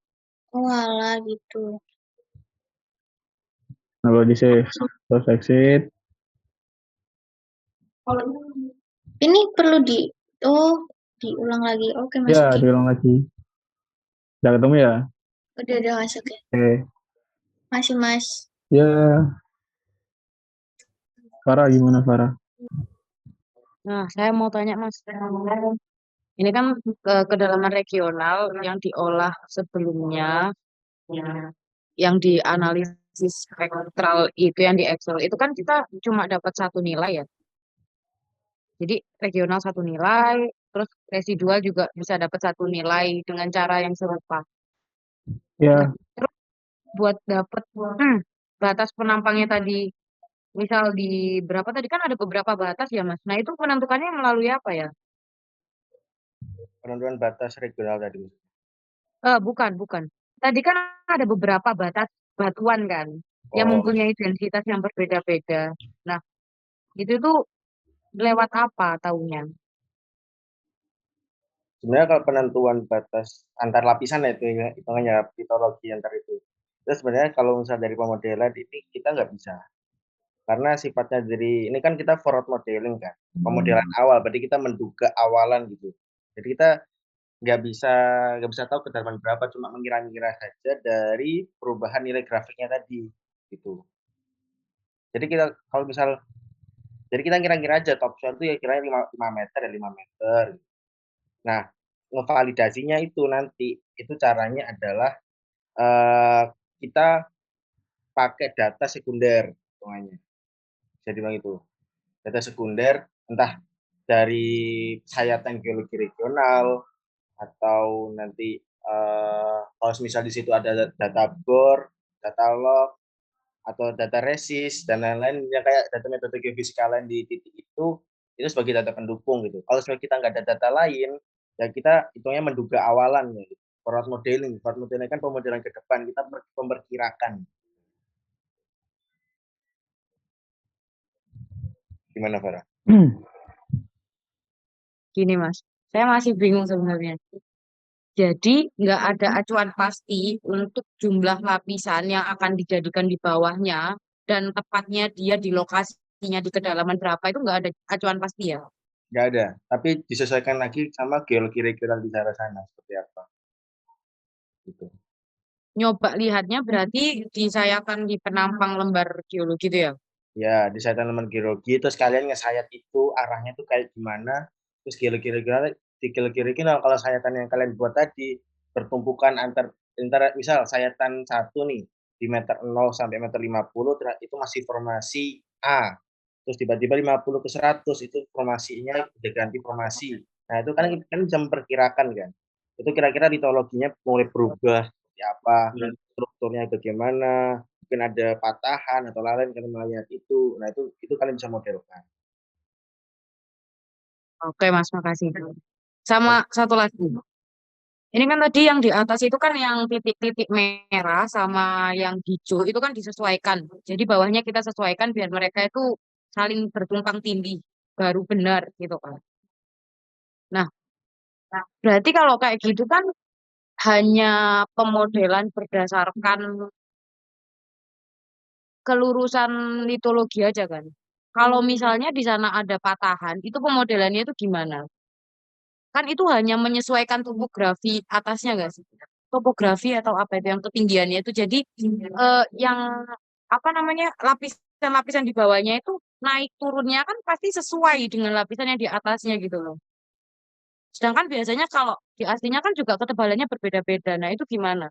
Oh, alah gitu. Nah, kalau di save, terus exit. Ini perlu diulang lagi. Oke Mas, Ya, oke. diulang lagi. Udah ketemu ya? Udah masuk ya. Oke. Masih Mas. Ya, Farah gimana Farah? Nah, saya mau tanya Mas. Ini kan kedalaman regional yang diolah sebelumnya, yang dianalisis spektral itu yang di Excel itu kan kita cuma dapat satu nilai ya. Jadi regional satu nilai, terus residual juga bisa dapat satu nilai dengan cara yang serupa. Nah, Ya, terus buat dapat batas penampangnya tadi, misal di berapa tadi kan ada beberapa batas ya Mas. Nah itu penentukannya melalui apa ya? Penentuan batas regional tadi. Bukan. Tadi kan ada beberapa batas batuan kan, yang Oh, mempunyai densitas yang berbeda-beda. Nah, itu tuh lewat apa taunya? sebenarnya kalau penentuan batas antar lapisan ya itu ya, hitungannya pitologi antar itu. Terus sebenarnya kalau misalnya dari pemodelan ini kita nggak bisa. Karena sifatnya dari ini kan kita forward modeling kan, pemodelan awal, berarti kita menduga awalan gitu. Jadi kita nggak bisa tahu kedalaman berapa, cuma mengira-ngira saja dari perubahan nilai grafiknya tadi gitu. Jadi kita kalau misal jadi kita kira-kira aja top shot itu ya kiranya 5 meter ya 5 meter. Nah, ngevalidasinya itu nanti itu caranya adalah eh, kita pakai data sekunder hitungannya. Jadi bilang itu data sekunder entah dari sayatan geologi regional atau nanti kalau misal di situ ada data bor, data log atau data resist dan lain-lain yang kayak data metode geofisika lain di titik itu sebagai data pendukung gitu. Kalau misalnya kita nggak ada data lain, ya kita hitungnya menduga awalan ya. Gitu. Forward modeling kan pemodelan ke depan, kita memperkirakan. Gimana, Farah? Gini Mas, saya masih bingung sebenarnya. Jadi nggak ada acuan pasti untuk jumlah lapisan yang akan dijadikan di bawahnya dan tepatnya dia di lokasi pastinya di kedalaman berapa itu nggak ada acuan pasti ya. Nggak ada, tapi disesuaikan lagi sama geologi regional di daerah sana seperti apa gitu. Nyoba lihatnya berarti disayakan di penampang lembar geologi itu ya. Ya, di saya tanaman geologi, terus kalian ngesayat itu arahnya tuh kayak gimana, terus geologi regional, di geologi regional kalau sayatan yang kalian buat tadi bertumpukan antara misal sayatan satu nih di meter 0 sampai meter 50 itu masih formasi A, terus tiba-tiba 50 ke 100 itu formasinya udah ganti formasi. Nah itu kan kan bisa memperkirakan kan, itu kira-kira litologinya mulai berubah seperti apa, strukturnya bagaimana, mungkin ada patahan atau lain kalian melihat itu. Nah, itu kalian bisa modelkan. Oke Mas, makasih. Sama satu lagi. Ini kan tadi yang di atas itu kan yang titik-titik merah sama yang hijau itu kan disesuaikan. Jadi bawahnya kita sesuaikan biar mereka itu saling bertumpang tindih baru benar gitu kan. Nah, berarti kalau kayak gitu kan hanya pemodelan berdasarkan kelurusan litologi aja kan. Kalau misalnya di sana ada patahan, itu pemodelannya itu gimana? Kan itu hanya menyesuaikan topografi atasnya nggak sih? Topografi atau apa itu yang ketinggiannya itu. Jadi yang apa namanya lapisan-lapisan di bawahnya itu naik turunnya kan pasti sesuai dengan lapisan yang di atasnya gitu loh. Sedangkan biasanya kalau di aslinya kan juga ketebalannya berbeda-beda. Nah itu gimana?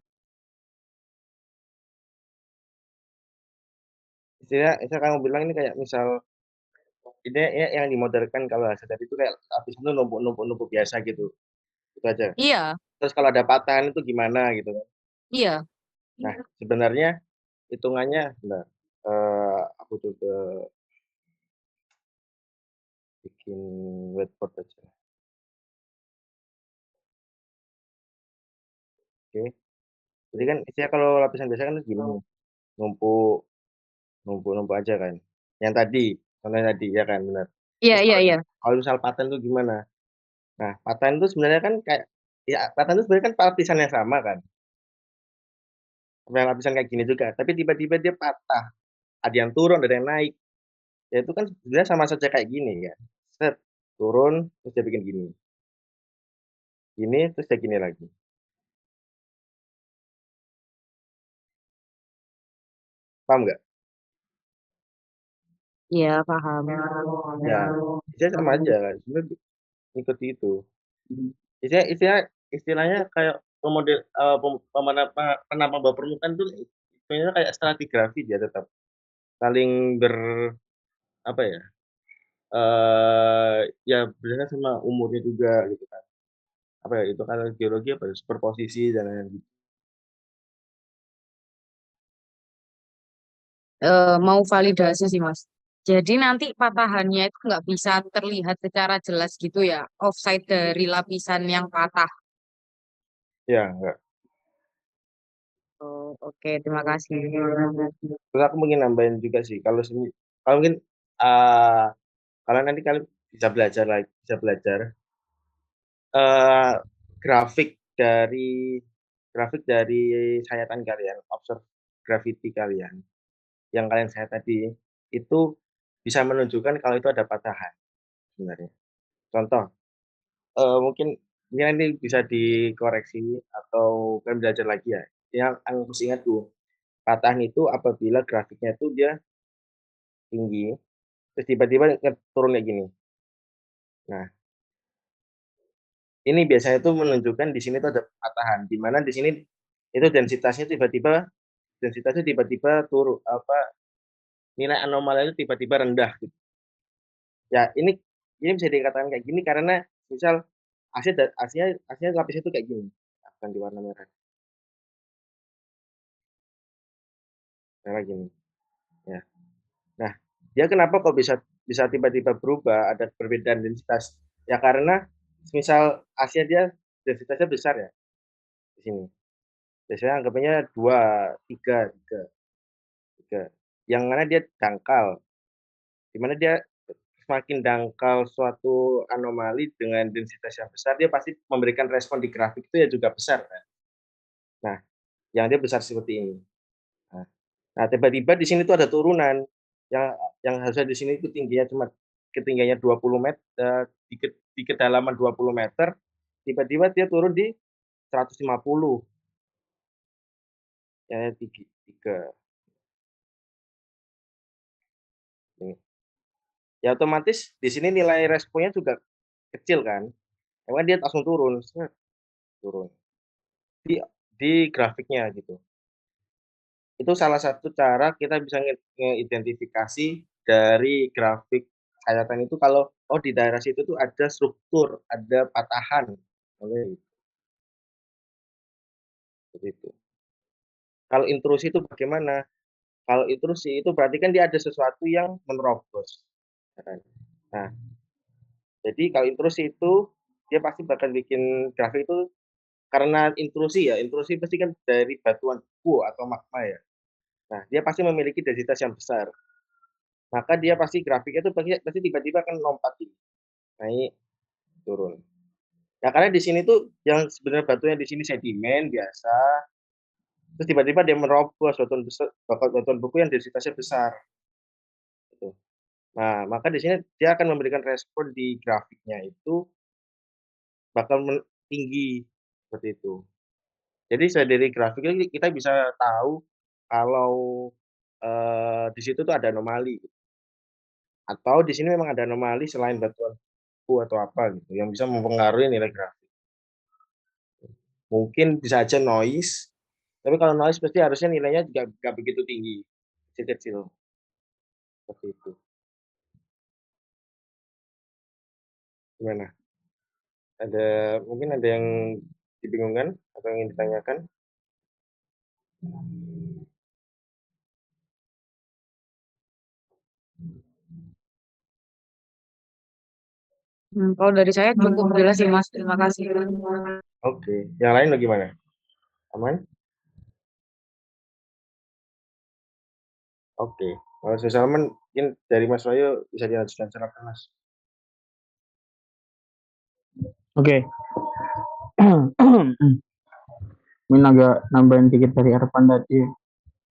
Istilah kamu bilang ini kayak misal ini ya yang dimodelkan kalau hasil tadi itu kayak habis itu numpuk-numpuk biasa gitu. Itu aja. Iya, Terus kalau ada patahan itu gimana gitu kan. iya. Nah, sebenarnya hitungannya bentar, aku coba bikin whiteboard aja. Oke. Jadi kan istilah kalau lapisan biasa kan gini, numpuk numpuk-numpuk aja kan. Yang tadi, contohnya tadi ya kan benar. Iya, Terus iya, iya. kalau misal pattern itu gimana? Nah, pattern itu sebenarnya kan kayak ya pattern itu sebenarnya kan lapisan yang sama kan. Yang lapisan kayak gini juga, tapi tiba-tiba dia patah. Ada yang turun, ada yang naik. Ya itu kan sebenarnya sama saja kayak gini ya. Set, turun terus dia bikin gini. Gini terus dia gini lagi. Paham nggak? Iya, paham. Ya, dia sama aja kan. Sebenarnya ikuti itu. Istilahnya kayak pemodel penambang bawah permukaan tuh sebenarnya kayak stratigrafi dia tetap saling apa ya, ya berdasarkan sama umurnya juga gitu kan. Apa ya, itu kalau geologi apa ya, superposisi dan lain-lain gitu. Mau validasi sih Mas. Jadi nanti patahannya itu nggak bisa terlihat secara jelas gitu ya, offside dari lapisan yang patah. Ya, enggak. Oh, oke, terima kasih. Terus aku mungkin nambahin juga sih kalau mungkin, eee, kalau nanti kalian bisa belajar, eee, grafik dari sayatan kalian, observe gravity kalian, yang kalian sayat tadi, itu bisa menunjukkan kalau itu ada patahan sebenarnya. Contoh, mungkin ini nanti bisa dikoreksi atau kalian belajar lagi ya, yang aku masih ingat tuh, patahan itu apabila grafiknya itu dia tinggi, terus tiba-tiba turun kayak gini. Nah, ini biasanya tuh menunjukkan di sini tuh ada patahan, di mana di sini itu densitasnya tiba-tiba turun, nilai anomalinya tiba-tiba rendah gitu. Ya ini bisa dikatakan kayak gini karena misal aslinya lapisnya itu kayak gini, bukan di warna merah, merah gini, ya. Nah, dia kenapa kok bisa bisa tiba-tiba berubah, ada perbedaan densitas, ya karena misal Asia dia densitasnya besar ya, di sini. Biasanya anggapannya 2, 3, 3, 3. Yang mana dia dangkal, di mana dia semakin dangkal suatu anomali dengan densitas yang besar, dia pasti memberikan respon di grafik itu ya juga besar kan. Nah, yang dia besar seperti ini. Nah, tiba-tiba di sini tuh ada turunan yang yang harusnya di sini itu tingginya cuma ketinggiannya 20 meter, di kedalaman 20 meter, tiba-tiba dia turun di 150, ya tiga ini. Ya otomatis di sini nilai responnya juga kecil kan, karena dia langsung turun, turun di grafiknya gitu. Itu salah satu cara kita bisa ngeidentifikasi dari grafik sayatan itu kalau oh di daerah situ tuh ada struktur, ada patahan. Oke, seperti itu. Kalau intrusi itu bagaimana? Kalau intrusi itu berarti kan dia ada sesuatu yang menerobos. Nah, jadi kalau intrusi itu dia pasti bakal bikin grafik itu karena intrusi ya, intrusi pasti kan dari batuan beku atau magma ya. Nah, dia pasti memiliki densitas yang besar. Maka dia pasti grafiknya itu pasti tiba-tiba kan lompat tinggi, naik, turun. Nah, karena di sini tuh yang sebenarnya batunya di sini sedimen biasa, terus tiba-tiba dia menerobos batuan beku yang densitasnya besar. Gitu. Nah, maka di sini dia akan memberikan respon di grafiknya itu bakal tinggi seperti itu. Jadi dari grafik ini kita bisa tahu kalau di situ tuh ada anomali atau di sini memang ada anomali selain batuan beku atau apa gitu yang bisa mempengaruhi nilai grafik. Mungkin bisa aja noise, tapi kalau noise pasti harusnya nilainya juga nggak begitu tinggi, kecil-kecil seperti itu. Gimana? Mungkin ada yang dibingungkan atau yang ingin ditanyakan? Kalau dari saya cukup jelas sih Mas, terima kasih. Oke, yang lain bagaimana? Aman? Oke, kalau saya aman, mungkin dari Mas Royo bisa dilanjutkan, silakan Mas. Oke. Mungkin agak nambahin dikit dari Arpan tadi.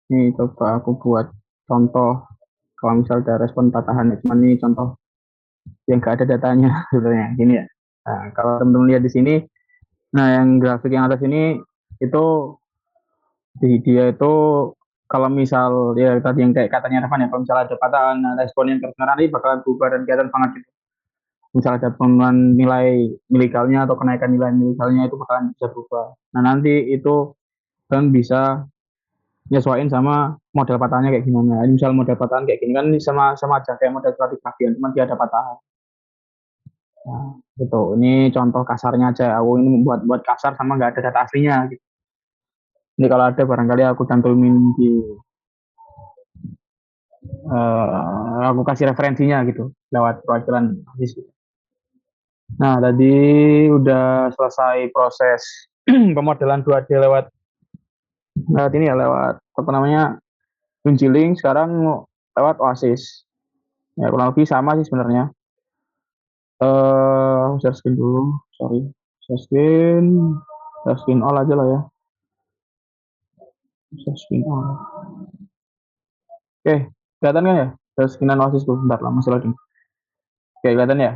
Ini coba aku buat contoh kalau misal ada respon patahan, cuma ini contoh yang gak ada datanya sebenarnya gini ya. Nah, kalau teman-teman lihat di sini, nah yang grafik yang atas ini itu dia itu kalau misal ya tadi yang kayak katanya Revan ya, kalau misal ada patahan, nah, respon yang terkena nanti bakalan berubah dan kelihatan banget gitu. Misal ada penurunan nilai milikalnya atau kenaikan nilai milikalnya itu bakalan bisa berubah. Nah nanti itu kan bisa nyesuaiin sama model patahannya kayak gimana. Ini misal model patahan kayak gini kan sama sama aja kayak model stratigrafia, cuma dia ada patahan. Nah, gitu. Ini contoh kasarnya aja. Aku ini buat kasar sama nggak ada data aslinya. Gitu. Ini kalau ada barangkali aku cantumin di aku kasih referensinya gitu lewat perwakilan. Nah, tadi udah selesai proses pemodelan 2D lewat ini ya lewat apa namanya Unjiling, sekarang lewat Oasis. Ya kurang lebih sama sih sebenarnya. Share screen dulu, sorry. Share screen all aja lah ya. Share screen all. Oke, kelihatan kan ya? Share screen Oasis tuh, bentar lah masih loading. Oke, kelihatan ya?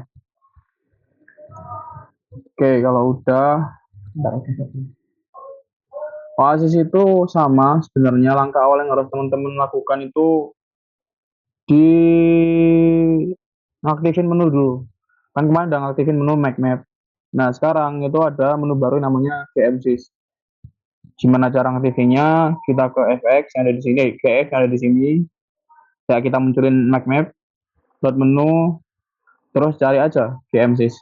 Oke, kalau udah, bentar, Oasis itu sama sebenarnya langkah awal yang harus teman-teman lakukan itu di aktifin menu dulu. Kan kemarin udah ngaktifin menu Mac Map. Nah, sekarang itu ada menu baru namanya GMSys. Gimana cara ngaktifinnya? Kita ke FX yang ada di sini, GX yang ada di sini. Ya, kita munculin Mac Map, buat menu, terus cari aja GMSys.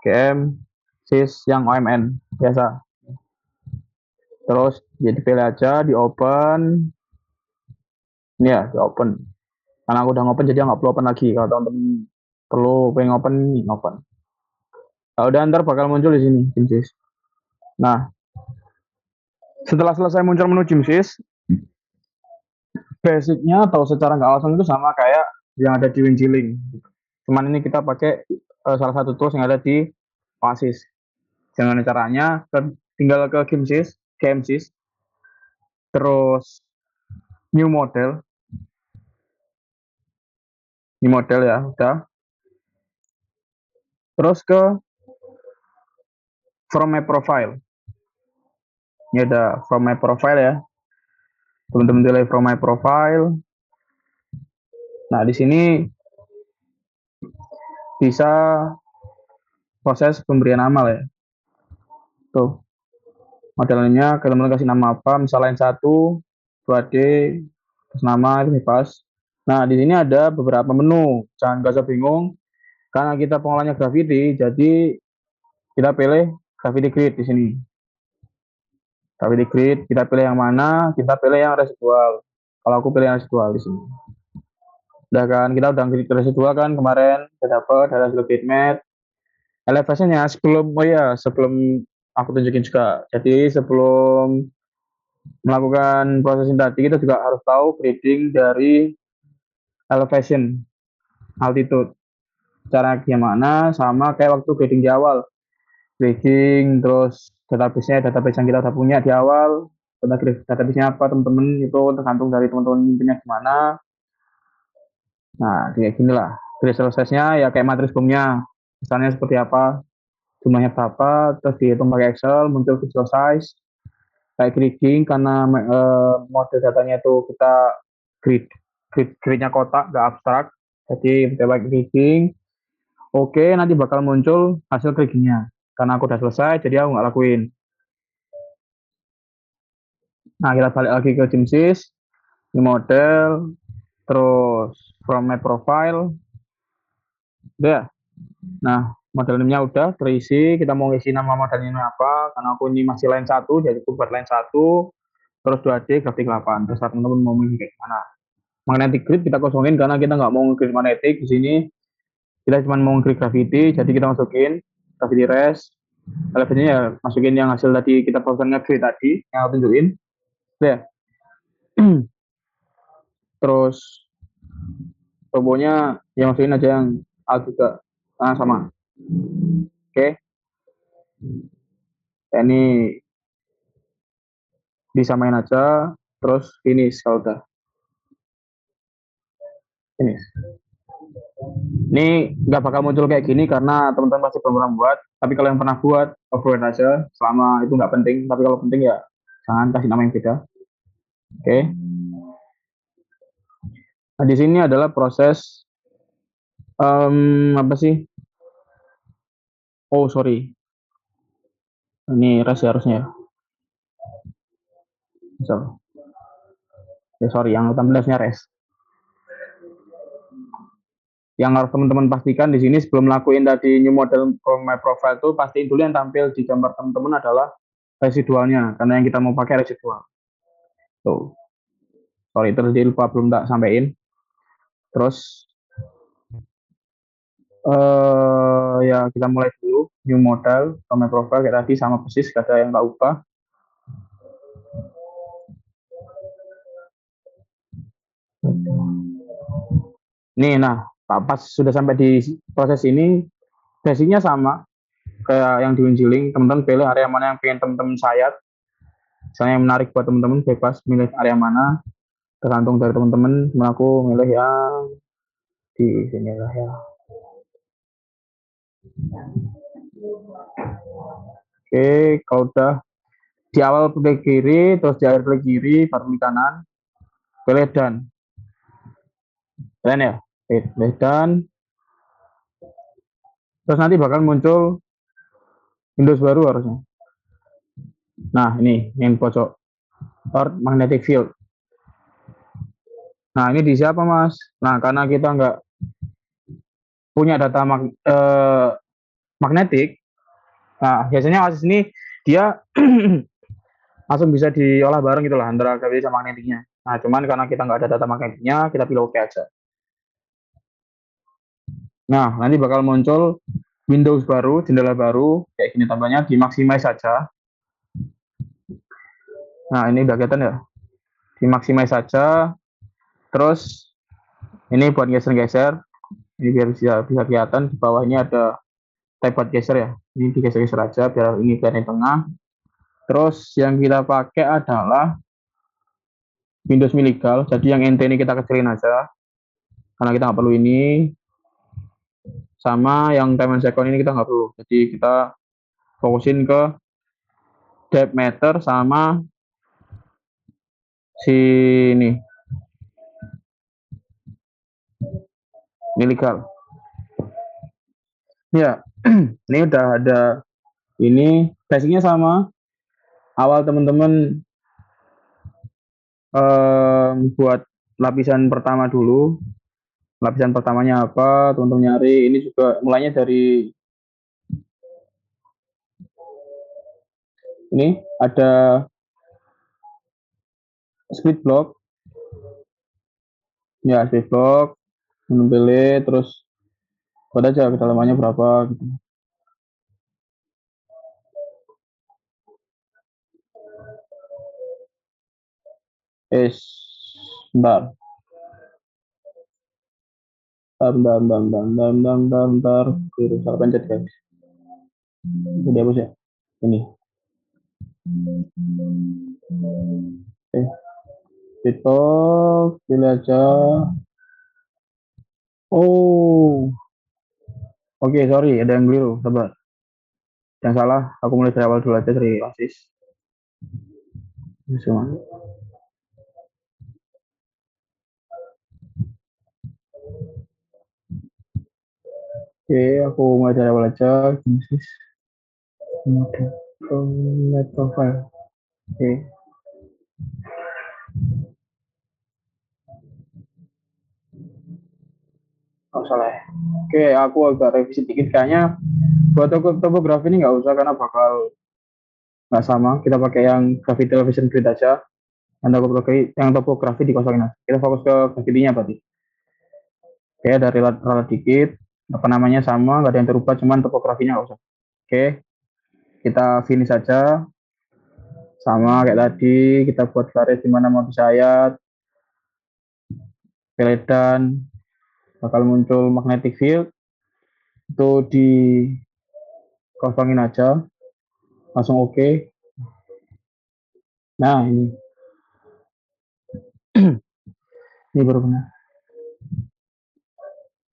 GMSys yang OMN, biasa. Terus jadi pilih aja, di open. Ini ya, di open. Karena aku udah ngopen jadi nggak perlu open lagi. Kalau teman-teman perlu pengen open, open. Kalau udah ntar bakal muncul di sini, GMSys. Nah, setelah selesai muncul menu GMSys, basicnya atau secara nggak langsung itu sama kayak yang ada di Winjiling. Cuman ini kita pakai salah satu tools yang ada di Oasis. Gimana caranya? Tinggal ke GMSys, terus new model. Ini model ya, udah. Terus ke from my profile. Ini ada from my profile ya. Teman-teman pilih from my profile. Nah, di sini bisa proses pemberian nama ya. Tuh, modelnya teman-teman kasih nama apa, misalnya 1, 2D, terus nama itu bebas. Nah, di sini ada beberapa menu. Jangan gak usah bingung, karena kita pengolahannya Gravity, jadi kita pilih Gravity Grid di sini. Gravity Grid, kita pilih yang mana? Kita pilih yang residual. Kalau aku pilih yang residual di sini. Udah kan, kita udah grid residual kan kemarin, kita dapat dari hasil bitmap. Elevasinya sebelum aku tunjukin juga. Jadi sebelum melakukan proses ini tadi, kita juga harus tahu grading dari elevation, altitude. Cara gimana sama kayak waktu grading di awal. Grading terus database yang kita udah punya di awal, database-nya apa teman-teman itu tergantung dari teman-teman punya gimana. Nah, kayak gini lah. Grid size-nya ya kayak matriz BOM-nya. Misalnya seperti apa, jumlahnya berapa, terus dihitung pakai Excel, muncul visual size. Kayak grading karena model datanya itu kita gridnya kotak, nggak abstrak. Jadi kita pakai grading. Oke, nanti bakal muncul hasil gradingnya. Karena aku udah selesai, jadi aku nggak lakuin. Nah, kita balik lagi ke Gymsys. Ini model, terus from my profile. Udah. Nah, model name-nya udah terisi. Kita mau isi nama model ini apa? Karena aku ini masih line 1, jadi aku buat line 1. Terus 2D grafik 8. Terus teman-teman mau milih kayak gimana? Magnetic grid kita kosongin karena kita nggak mau nge-grid magnetic di sini. Kita cuma mau nge-grid gravity, jadi kita masukin gravity res. Elevasinya ya masukin yang hasil tadi kita barusan nge-grid tadi, yang aku tunjukin. Udah. Terus turbonya ya masukin aja yang alt juga. Nah, sama. Oke. Ini disamain aja, terus finish kalau udah. Finish. Ini nggak bakal muncul kayak gini karena teman-teman pasti belum pernah buat. Tapi kalau yang pernah buat, cover aja. Selama itu nggak penting. Tapi kalau penting ya jangan kasih nama yang beda. Oke. Nah di sini adalah proses apa sih? Oh sorry. Ini res ya harusnya ya. So. Ya sorry, yang tampilnya res. Yang harus teman-teman pastikan di sini sebelum lakuin tadi new model from my profile itu pastiin dulu yang tampil di gambar teman-teman adalah residualnya karena yang kita mau pakai residual. Tuh. Sorry terus lupa belum tak sampein. Terus ya kita mulai dulu new model from my profile kayak tadi sama persis gak ada yang tak ubah. Nih nah pas sudah sampai di proses ini basicnya sama kayak yang diunjiling, teman-teman pilih area mana yang pengen teman-teman sayat. Misalnya yang menarik buat teman-teman bebas milih area mana, tergantung dari teman-teman. Aku milih yang di sini lah ya. Oke, kalau udah di awal pilih kiri, terus di akhir pilih kiri, baru pilih kanan, pilih done. Keren ya? Pilih done. Terus nanti bakal muncul Windows baru harusnya. Nah, ini yang pojok. Earth Magnetic Field. Nah, ini di siapa, Mas? Nah, karena kita nggak punya data magnetik, nah, biasanya OASIS ini dia langsung bisa diolah bareng gitu lah, antara gravity sama magnetiknya. Nah, cuman karena kita nggak ada data magnetiknya, kita pilih OK aja. Nah, nanti bakal muncul Windows baru, jendela baru, kayak gini tampilnya, di maximize saja. Nah, ini udah kelihatan ya. Di maximize saja. Terus ini buat geser-geser. Ini biar bisa kelihatan di bawah ini ada tab buat geser ya. Ini digeser-geser aja biar ini kelihatan di tengah. Terus yang kita pakai adalah Windows Miligal. Jadi yang NT ini kita kecilin aja. karena kita nggak perlu ini, sama yang time and second ini kita nggak perlu. Jadi kita fokusin ke depth meter sama si ini miligal. Ya, ini udah ada ini basicnya sama. Awal teman-teman buat lapisan pertama dulu. Lapisan pertamanya apa? Teman-teman nyari. Ini juga mulainya dari ini ada split block. Ya, split block. Pilih terus buat aja kedalamannya berapa gitu. Bentar. Bentar. Salah pencet guys. Jadi hapus ya. Ini. Oke. Itu pilih aja. Oh. Oke, sorry, ada yang keliru. Sabar. Yang salah, aku mulai dari awal dulu aja dari OSIS. Semua. Oke, aku mulai dari awal aja. Genesis. Net profile. Oke. Oh, salah ya. Oke, aku agak revisi dikit. Kayaknya buat topografi ini nggak usah karena bakal nggak sama. Kita pakai yang Gravity Television Grid aja. Yang topografi dikosongin aja. Kita fokus ke gravity-nya berarti. Oke, dari ralat dikit. Apa namanya sama, nggak ada yang terubah, cuman topografinya nggak usah. Oke, kita finish saja. Sama kayak tadi, kita buat garis di mana mau disayat. Peledan, bakal muncul magnetic field. Itu dikosongin aja. Langsung oke. Nah, ini. Ini baru benar.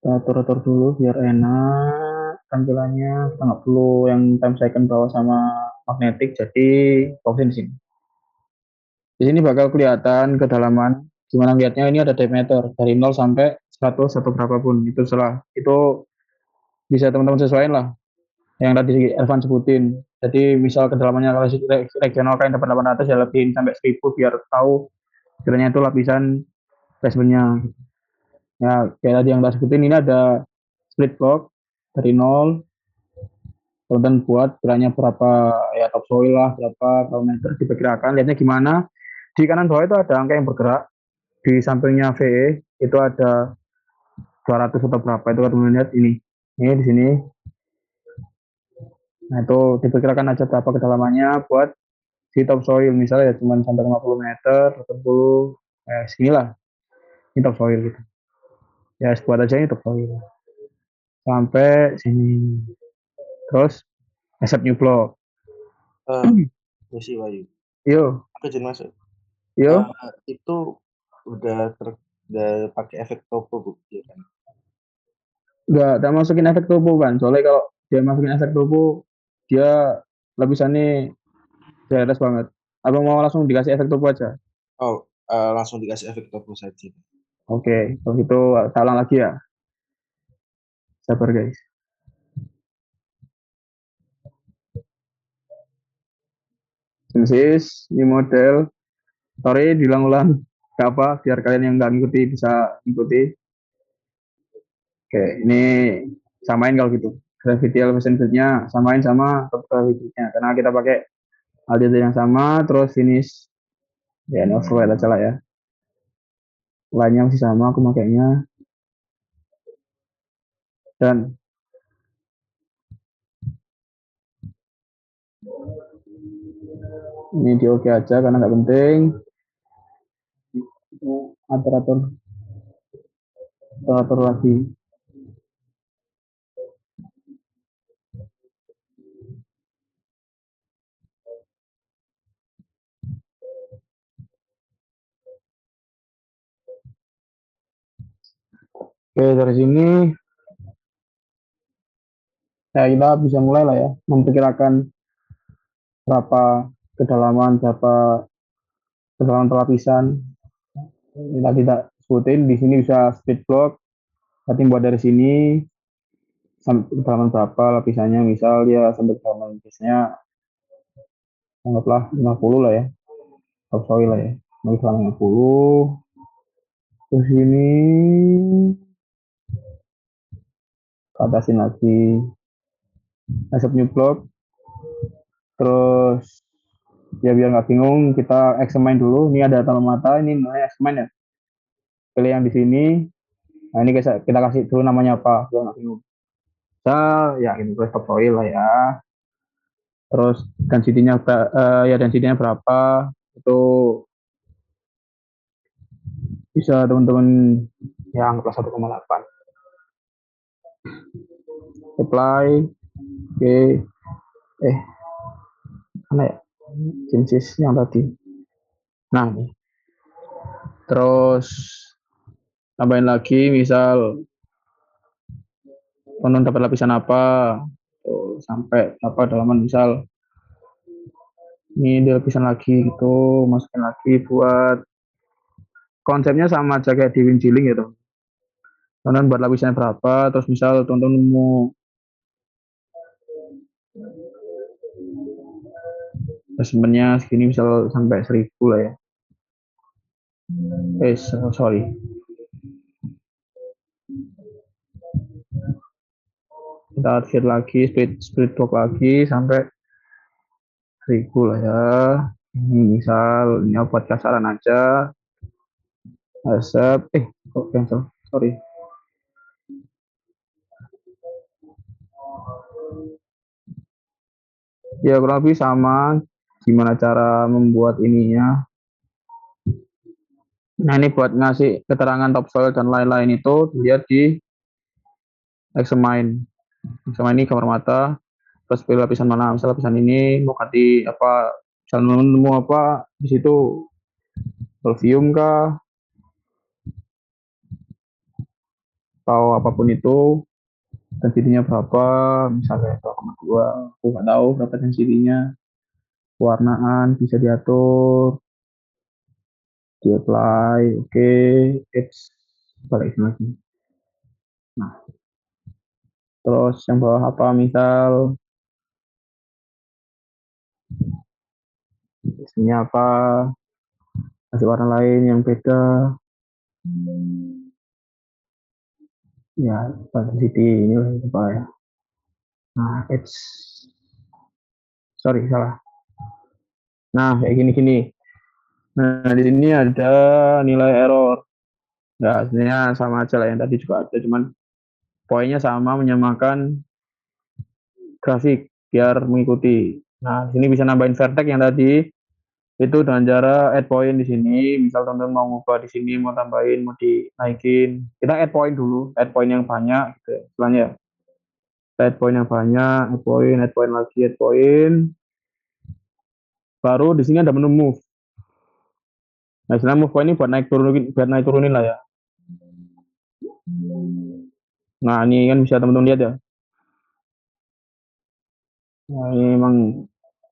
Kita atur-atur dulu biar enak tampilannya. Kita nggak perlu yang time second bawah sama magnetic, jadi fokusin di sini. Di sini bakal kelihatan kedalaman. Gimana lihatnya ini ada diameter dari 0 sampai 100 atau berapapun. Itu bisa teman-teman sesuaiin lah. Yang tadi Elvan sebutin. Jadi misal kedalamannya kalau regional kalian dapat 800 ya lebihin sampai 1000 biar tahu kiranya itu lapisan basementnya. Ya kayak tadi yang tadi sebutin ini ada split block dari 0 kemudian buat kiranya berapa ya topsoil lah berapa meter diperkirakan lihatnya gimana di kanan bawah itu ada angka yang bergerak di sampingnya VE itu ada 200 atau berapa itu kan teman lihat ini di sini. Nah itu diperkirakan aja berapa kedalamannya buat di topsoil misalnya ya cuma sampai 50 meter 80 seginilah ini topsoil gitu ya buat aja ini topsoil sampai sini terus accept new block. Misi Wayu. Yo Aku jadi masuk. yo Itu udah pakai efek topo Bu, ya kan? nggak masukin efek turbo kan soalnya kalau dia masukin efek turbo dia lapisannya jelas banget abang mau langsung dikasih efek turbo aja. Oh, langsung dikasih efek topo saja. Oke kalau gitu saya ulang lagi ya sabar guys. Genesis ini model sorry diulang-ulang gak apa biar kalian yang nggak ngikuti bisa ngikuti. Oke ini samain kalau gitu gravity elevation gridnya samain sama gravity nya karena kita pakai altitude yang sama terus finish ya no override aja lah ya lainnya masih sama aku makainya dan ini di oke aja karena nggak penting atur-atur atur lagi. Oke, dari sini ya kita bisa mulai lah ya, memperkirakan berapa berapa kedalaman pelapisan. Kita tidak sebutin di sini bisa split block. Berarti buat dari sini sampai kedalaman berapa lapisannya, misal ya sampai kedalaman lapisnya anggaplah 50 lah ya, topsoil lah ya. Nanti selama 50, terus ini ke atasin lagi, accept new block, terus ya biar nggak bingung kita examine dulu. Ini ada tanda mata, ini namanya examine ya. Pilih yang di sini. Nah ini kita kasih dulu namanya apa biar nggak bingung. Misal ya ini gue topsoil lah ya. Terus density-nya berapa itu bisa teman-teman ya anggaplah 1,8. Apply, oke, mana ya Genesis yang tadi. Nah ini. Terus tambahin lagi, misal teman dapat lapisan apa tuh, sampai apa dalaman, misal ini di lapisan lagi gitu, masukin lagi buat konsepnya sama aja kayak di Winjiling gitu. Teman buat lapisannya berapa, terus misal teman-teman mau sebenarnya segini, misal sampai 1000 lah ya. Sorry. Kita add lagi, split block lagi sampai 1000 lah ya. Ini misal ini buat kasaran aja. Accept, kok cancel, sorry. Ya kurang lebih sama gimana cara membuat ininya. Nah ini buat ngasih keterangan topsoil dan lain-lain itu dilihat di examine. Examine ini kamar mata, terus pilih lapisan mana, misal lapisan ini mau ganti apa, misal nemu apa di situ, volume kah atau apapun itu, density-nya berapa, misalnya 2,2, aku nggak tahu berapa density-nya, warnaan bisa diatur, di apply, oke, it's balik lagi. Nah, terus yang bawah apa, misal isinya apa, kasih warna lain yang beda, ya density ini apa ya. Nah, sorry salah. Nah, kayak gini-gini. Nah, di sini ada nilai error. Ya, sebenarnya sama aja lah, yang tadi juga ada, cuman poinnya sama, menyamakan grafik biar mengikuti. Nah, di sini bisa nambahin vertex yang tadi itu dengan cara add point di sini. Misal teman-teman mau ngubah di sini, mau tambahin, mau dinaikin, kita add point dulu, add point yang banyak gitu. Selanjutnya add point yang banyak, add point lagi, add point. Baru di sini ada menu move. Nah, istilah move point ini buat naik turunin lah ya. Nah, ini kan bisa teman-teman lihat ya. Nah, ini memang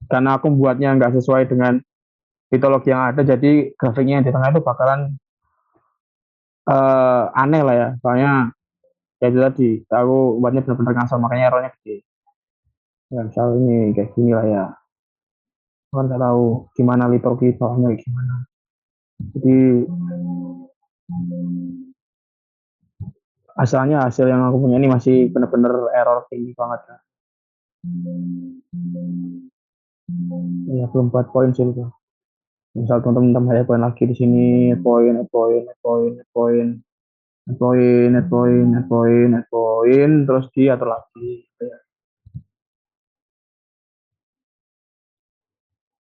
karena aku buatnya nggak sesuai dengan mitologi yang ada, jadi grafiknya yang di tengah itu bakalan aneh lah ya. Soalnya ya itu tadi, aku buatnya benar-benar ngasal, makanya errornya gede. Ya, misal ini kayak gini lah ya. Kan nggak tahu gimana liturgi bawahnya gimana. Jadi asalnya hasil yang aku punya ini masih benar-benar error tinggi banget ya. Ya belum 4 poin sih itu. Misal teman-teman tambah poin lagi di sini, poin, poin, terus diatur lagi.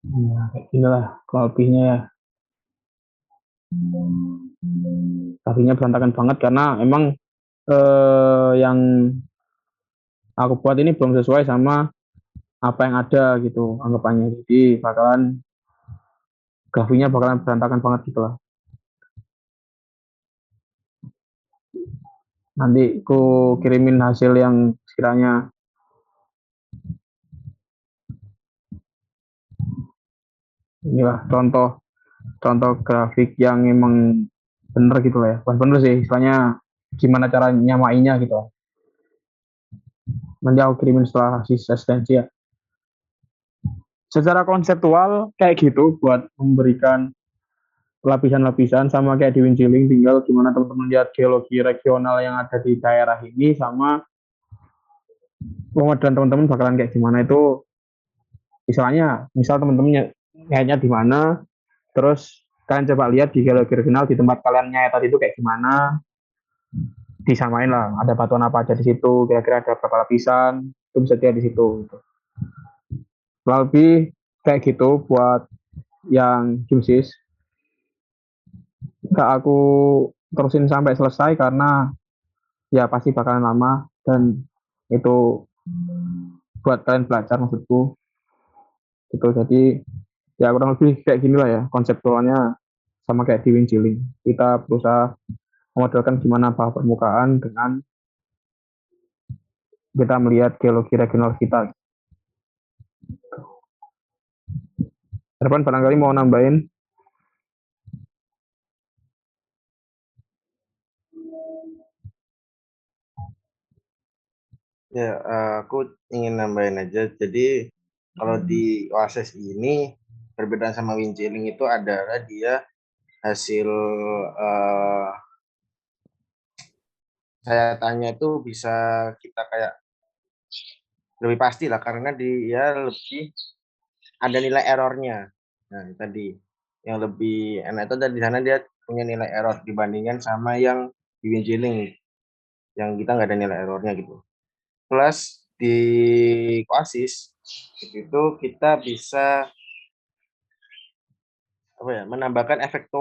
Ya, kayak gini lah kalau lebihnya ya. Grafiknya berantakan banget karena emang yang aku buat ini belum sesuai sama apa yang ada gitu anggapannya. Jadi grafiknya bakalan berantakan banget gitu lah. Nanti ku kirimin hasil yang sekiranya inilah contoh contoh grafik yang emang bener gitu lah ya. Bukan bener sih, istilahnya gimana cara nyamainnya gitu. Nanti aku kirimin setelah asistensi ya. Secara konseptual kayak gitu buat memberikan lapisan-lapisan sama kayak di Winjiling, tinggal gimana teman-teman lihat geologi regional yang ada di daerah ini sama pemodelan teman-teman bakalan kayak gimana itu, misalnya misal teman-teman nyayatnya di mana, terus kalian coba lihat di geologi regional di tempat kalian nyayat tadi itu kayak gimana, disamain lah ada batuan apa aja di situ, kira-kira ada berapa lapisan, itu bisa dilihat di situ gitu. Lebih kayak gitu buat yang Gimsis gak aku terusin sampai selesai karena ya pasti bakalan lama dan itu buat kalian belajar maksudku gitu. Jadi ya kurang lebih kayak gini lah ya konseptualnya, sama kayak di Winjiling kita berusaha memodelkan gimana bawah permukaan dengan kita melihat geologi regional kita. Harapan barangkali mau nambahin. Ya, aku ingin nambahin aja. Jadi kalau di Oasis ini perbedaan sama Winjiling itu adalah dia hasil saya tanya itu bisa kita kayak lebih pasti lah karena dia lebih ada nilai errornya. Nah, tadi yang lebih enak itu dari sana dia punya nilai error dibandingkan sama yang di Winjiling yang kita nggak ada nilai errornya gitu. Plus di Oasis itu kita bisa apa ya menambahkan efek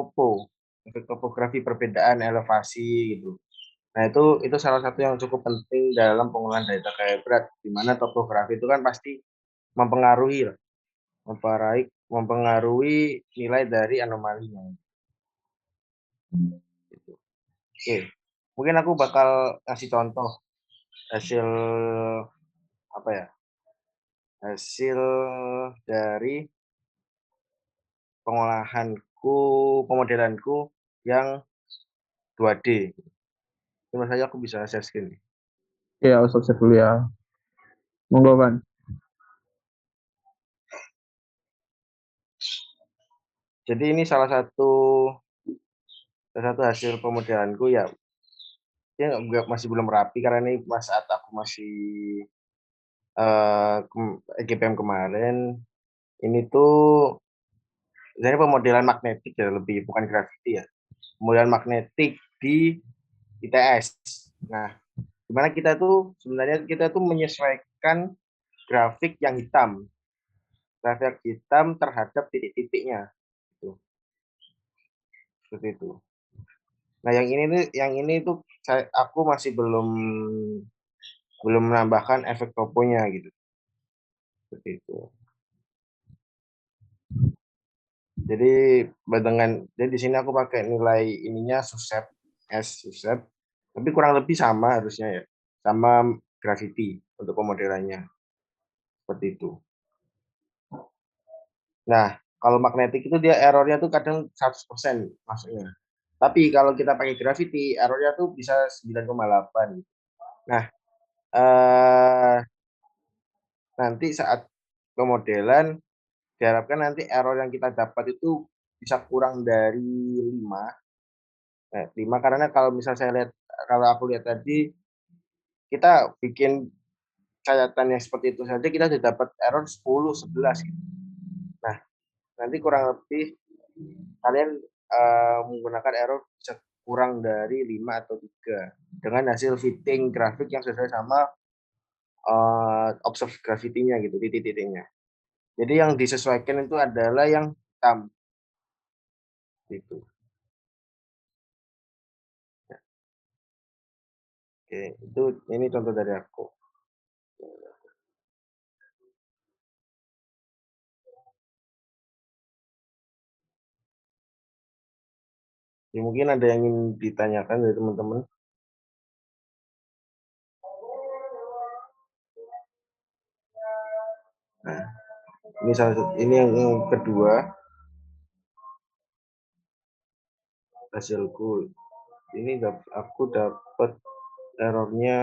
topografi perbedaan elevasi gitu. Nah itu salah satu yang cukup penting dalam pengolahan data kayak berat, di mana topografi itu kan pasti mempengaruhi lah, mempengaruhi nilai dari anomalinya. Gitu. Oke, mungkin aku bakal kasih contoh hasil apa ya hasil dari pengolahanku pemodelanku yang 2D. Cuma saja aku bisa share screen. Ya sukses dulu ya, monggo kan. Jadi ini salah satu hasil pemodelanku ya. Dia masih belum rapi karena ini saat aku masih EGPM kemarin. Ini tuh sebenarnya pemodelan magnetik ya, lebih bukan graffiti ya. Pemodelan magnetik di ITS. Nah, dimana kita tuh sebenarnya kita tuh menyesuaikan grafik yang hitam, terhadap titik-titiknya. Gitu. Seperti itu. Nah, yang ini tuh aku masih belum menambahkan efek toponya gitu. Seperti itu. Jadi di sini aku pakai nilai ininya susep, tapi kurang lebih sama harusnya ya, sama Gravity untuk pemodelannya seperti itu. Nah, kalau magnetik itu dia errornya tuh kadang 100% maksudnya. Tapi kalau kita pakai Gravity, errornya tuh bisa 9,8. Nah, nanti saat pemodelan diharapkan nanti error yang kita dapat itu bisa kurang dari 5. Nah, 5 karena kalau aku lihat tadi kita bikin catatan yang seperti itu saja kita sudah dapat error 10 11 gitu. Nah, nanti kurang lebih kalian menggunakan error bisa kurang dari 5 atau 3 dengan hasil fitting grafik yang sesuai sama observe gravity-nya gitu, titik-titiknya. Jadi yang disesuaikan itu adalah yang hitam gitu. Oke, ini contoh dari aku. Ya, mungkin ada yang ingin ditanyakan dari teman-teman. Ini yang kedua hasilku. Ini aku dapat errornya.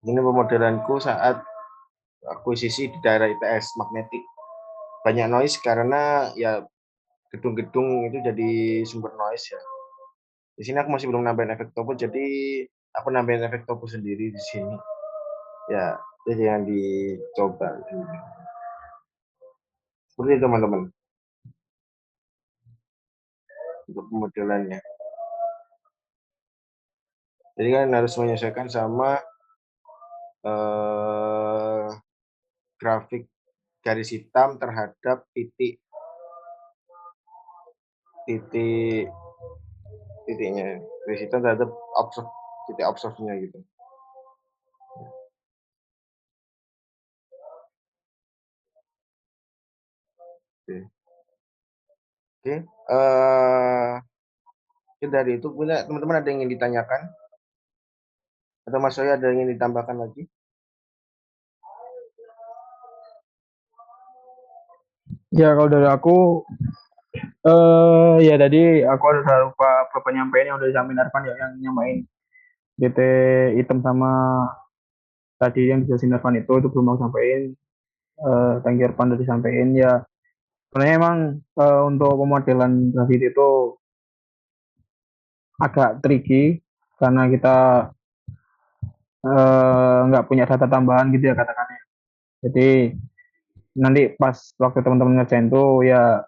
Ini pemodelanku saat akuisisi di daerah ITS magnetik. Banyak noise karena ya gedung-gedung itu jadi sumber noise ya. Di sini aku masih belum nambahin efek topo, jadi aku nambahin efek topo sendiri di sini. Ya, jadi yang dicoba. Seperti itu teman-teman untuk pemodelannya. Jadi kan harus menyesuaikan sama grafik garis hitam terhadap titiknya, garis hitam terhadap titik observe-nya gitu. Oke. Dari itu punya teman-teman ada yang ingin ditanyakan atau Mas Soya ada yang ingin ditambahkan lagi? Ya kalau dari aku ya tadi aku ada lupa beberapa penyampaian yang udah disampaikan Arfan ya, yang nyamain DT item sama tadi yang dijelasin Arfan itu belum aku sampaikan. Thank you Arfan udah disampaikan ya. Sebenarnya emang untuk pemodelan grafiti itu agak tricky karena kita nggak punya data tambahan gitu ya katakannya. Jadi nanti pas waktu teman-teman ngerjain tuh ya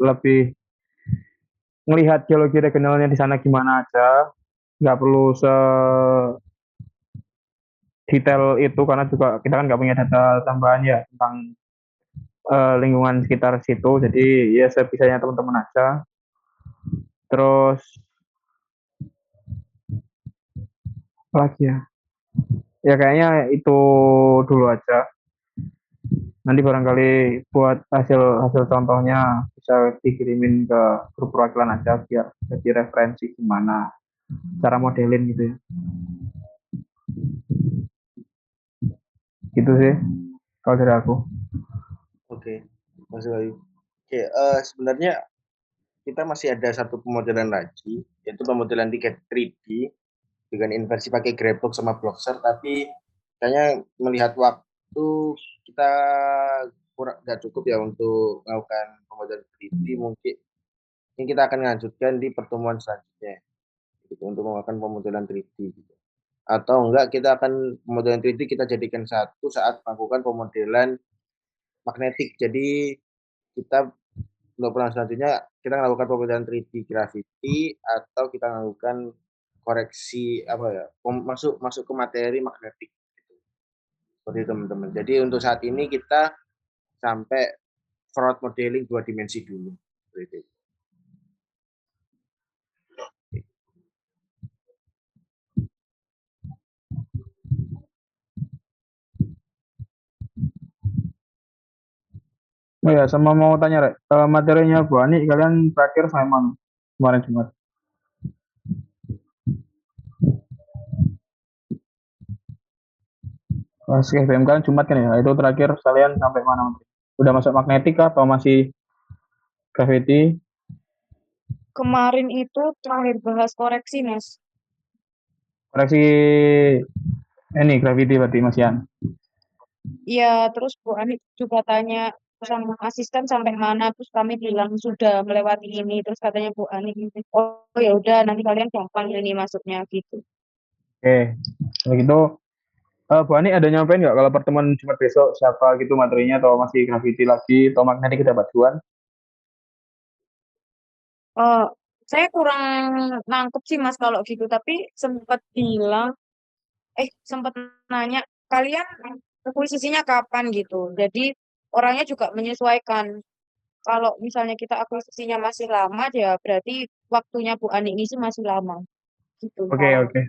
lebih melihat geologi regionalnya di sana gimana aja, nggak perlu detail itu karena juga kita kan nggak punya data tambahan ya tentang lingkungan sekitar situ. Jadi ya sebisanya teman-teman aja. Terus apa lagi ya? Ya kayaknya itu dulu aja. Nanti barangkali buat hasil hasil contohnya bisa dikirimin ke grup perwakilan aja biar jadi referensi gimana cara modelin gitu ya. Gitu sih kalau dari aku. Oke, Mas Bayu. Oke, sebenarnya kita masih ada satu pemodelan lagi, yaitu pemodelan tiket 3D dengan inversi pakai Grapbox sama Blockser, tapi kayaknya melihat waktu kita kurang nggak cukup ya untuk melakukan pemodelan 3D. Mungkin ini kita akan lanjutkan di pertemuan selanjutnya gitu, untuk melakukan pemodelan 3D gitu. Atau enggak kita akan pemodelan 3D kita jadikan satu saat melakukan pemodelan magnetik. Jadi kita untuk pelan selanjutnya kita melakukan pemodelan 3D gravity atau kita melakukan koreksi apa ya, masuk ke materi magnetik gitu. Seperti itu teman-teman. Jadi untuk saat ini kita sampai fraud modeling 2 dimensi dulu. Seperti itu. Oh ya, sama mau tanya Rek, materinya Bu Ani kalian terakhir sampai mana kemarin Jumat? Pas FBM kan Jumat kan ya, itu terakhir kalian sampai mana? Udah masuk magnetik kah atau masih gravity? Kemarin itu terakhir bahas koreksi, Mas. Koreksi ini gravity berarti Mas Yan. Iya, terus Bu Ani juga tanya sama asisten sampai mana, terus kami bilang sudah melewati ini, terus katanya Bu Ani, oh ya udah nanti kalian gampang ini masuknya gitu. Oke, kalau gitu Bu Ani ada nyampein nggak kalau pertemuan Jumat besok siapa gitu materinya atau masih gravity lagi atau magnetik kita bajuan? Eh, saya kurang nangkep sih Mas kalau gitu, tapi sempat bilang, sempat nanya kalian akuisisinya kapan gitu. Jadi orangnya juga menyesuaikan. Kalau misalnya kita akuisisinya masih lama, ya berarti waktunya Bu Ani ini sih masih lama gitu. Oke, oke.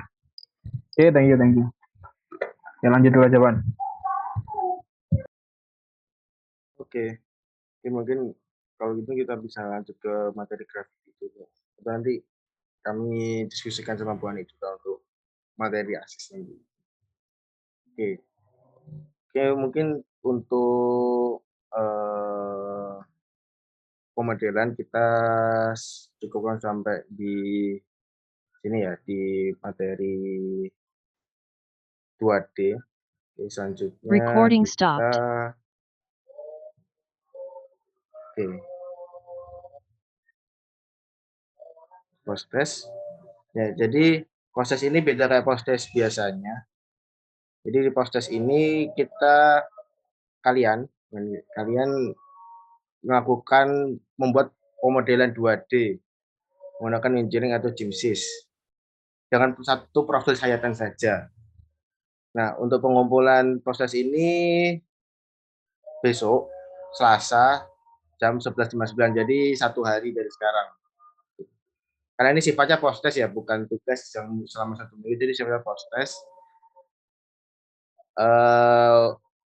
Oke, thank you, thank you. Ya lanjut dulu aja, Ban. Oke, mungkin kalau gitu kita bisa lanjut ke materi grafik itu. Nanti kami diskusikan sama Bu Ani juga untuk materi asis nanti. Oke. Oke, mungkin untuk pemodelan kita cukupkan sampai di sini ya, di materi 2D. Oke, selanjutnya Recording kita stopped. oke, proses. Ya, jadi proses ini beda kayak proses biasanya. Jadi di proses ini kalian membuat pemodelan 2D menggunakan Engineering atau GIMSYS dengan satu profil sayatan saja. Nah, untuk pengumpulan proses ini besok Selasa jam 11.59, jadi 1 hari dari sekarang. Karena ini sifatnya post-test ya, bukan tugas yang selama 1 minggu, jadi sifatnya post-test.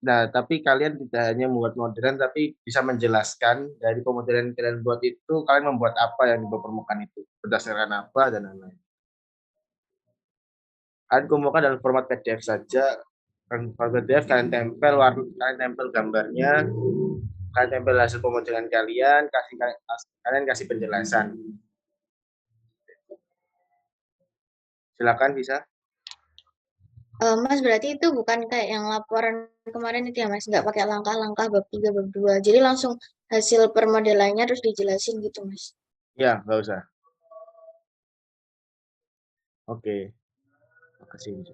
Nah, tapi kalian tidak hanya membuat modelan, tapi bisa menjelaskan dari pemodelan yang kalian buat itu, kalian membuat apa yang di bawah permukaan itu, berdasarkan apa, dan lain-lain. Kalian kumpulkan dalam format PDF saja, format PDF kalian tempel gambarnya, kalian tempel hasil pemodelan kalian kasih penjelasan. Silakan bisa. Mas berarti itu bukan kayak yang laporan kemarin itu ya Mas, nggak pakai langkah-langkah bab 3, bab 2. Jadi langsung hasil permodelannya terus dijelasin gitu Mas. Ya, nggak usah. Oke, makasih.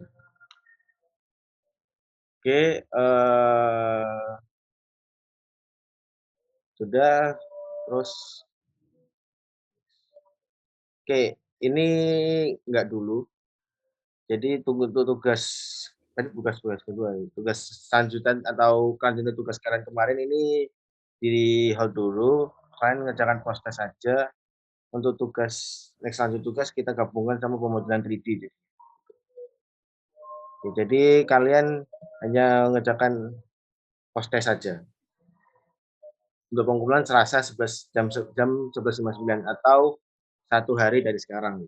Oke, sudah. Terus oke, ini nggak dulu. Jadi tunggu tugas kedua, tugas lanjutan atau kelanjutan tugas kalian kemarin ini di hold dulu. Kalian ngerjakan post-test saja. Untuk next lanjut tugas kita gabungkan sama pemodelan 3D. Oke, jadi kalian hanya ngerjakan post-test saja. Untuk pengumpulan Selasa jam 11.59 atau 1 hari dari sekarang.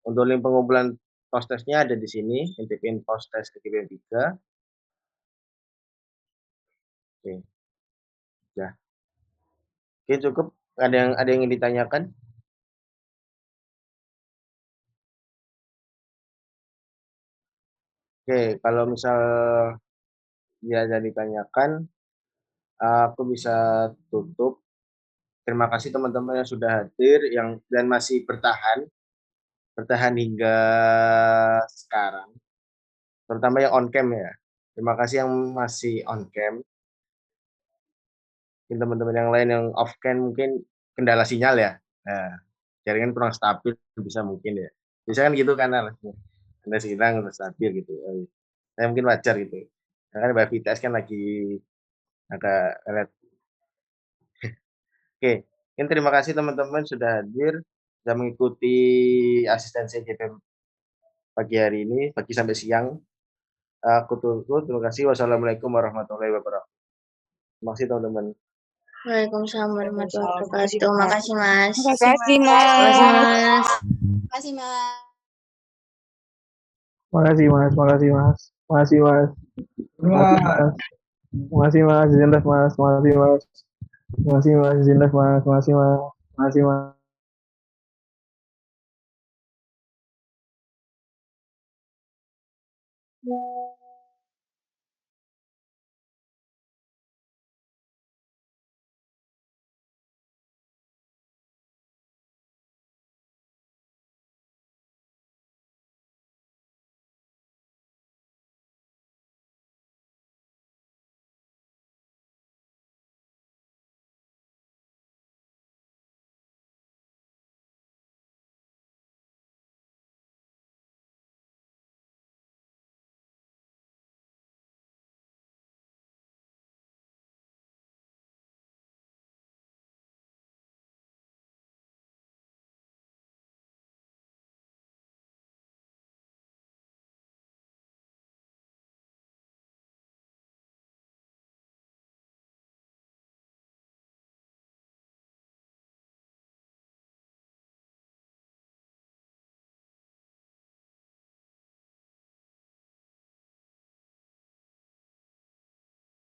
Untuk link pengumpulan post-testnya ada di sini, intipin post-test ke GPM 3. Oke. Ya. Oke, cukup. Ada yang ingin ditanyakan? Oke, kalau misal ya ada ditanyakan, aku bisa tutup. Terima kasih teman-teman yang sudah hadir dan masih bertahan hingga sekarang. Terutama yang on cam ya. Terima kasih yang masih on cam. Mungkin teman-teman yang lain yang off cam mungkin kendala sinyal ya. Nah, jaringan kurang stabil bisa mungkin ya. Bisa kan gitu kan Anda sinyal kurang stabil gitu. Saya mungkin wajar gitu. Karena Mbak Vitas kan lagi agak lihat. Oke, mungkin terima kasih teman-teman sudah hadir, sudah mengikuti asistensi GPM pagi hari ini, pagi sampai siang. Aku tutup. Terima kasih. Wassalamualaikum warahmatullahi wabarakatuh. Terima kasih teman-teman. Waalaikumsalam warahmatullahi wabarakatuh. Makasih Mas. Makasih, Mas. Makasih Mas. Makasih Mas. Makasih Mas, makasih Mas. Makasih Mas. Makasih Mas. Makasih Mas, izin les Mas. Makasih Mas. Makasih Mas, izin les Mas. Makasih Mas. Makasih Mas.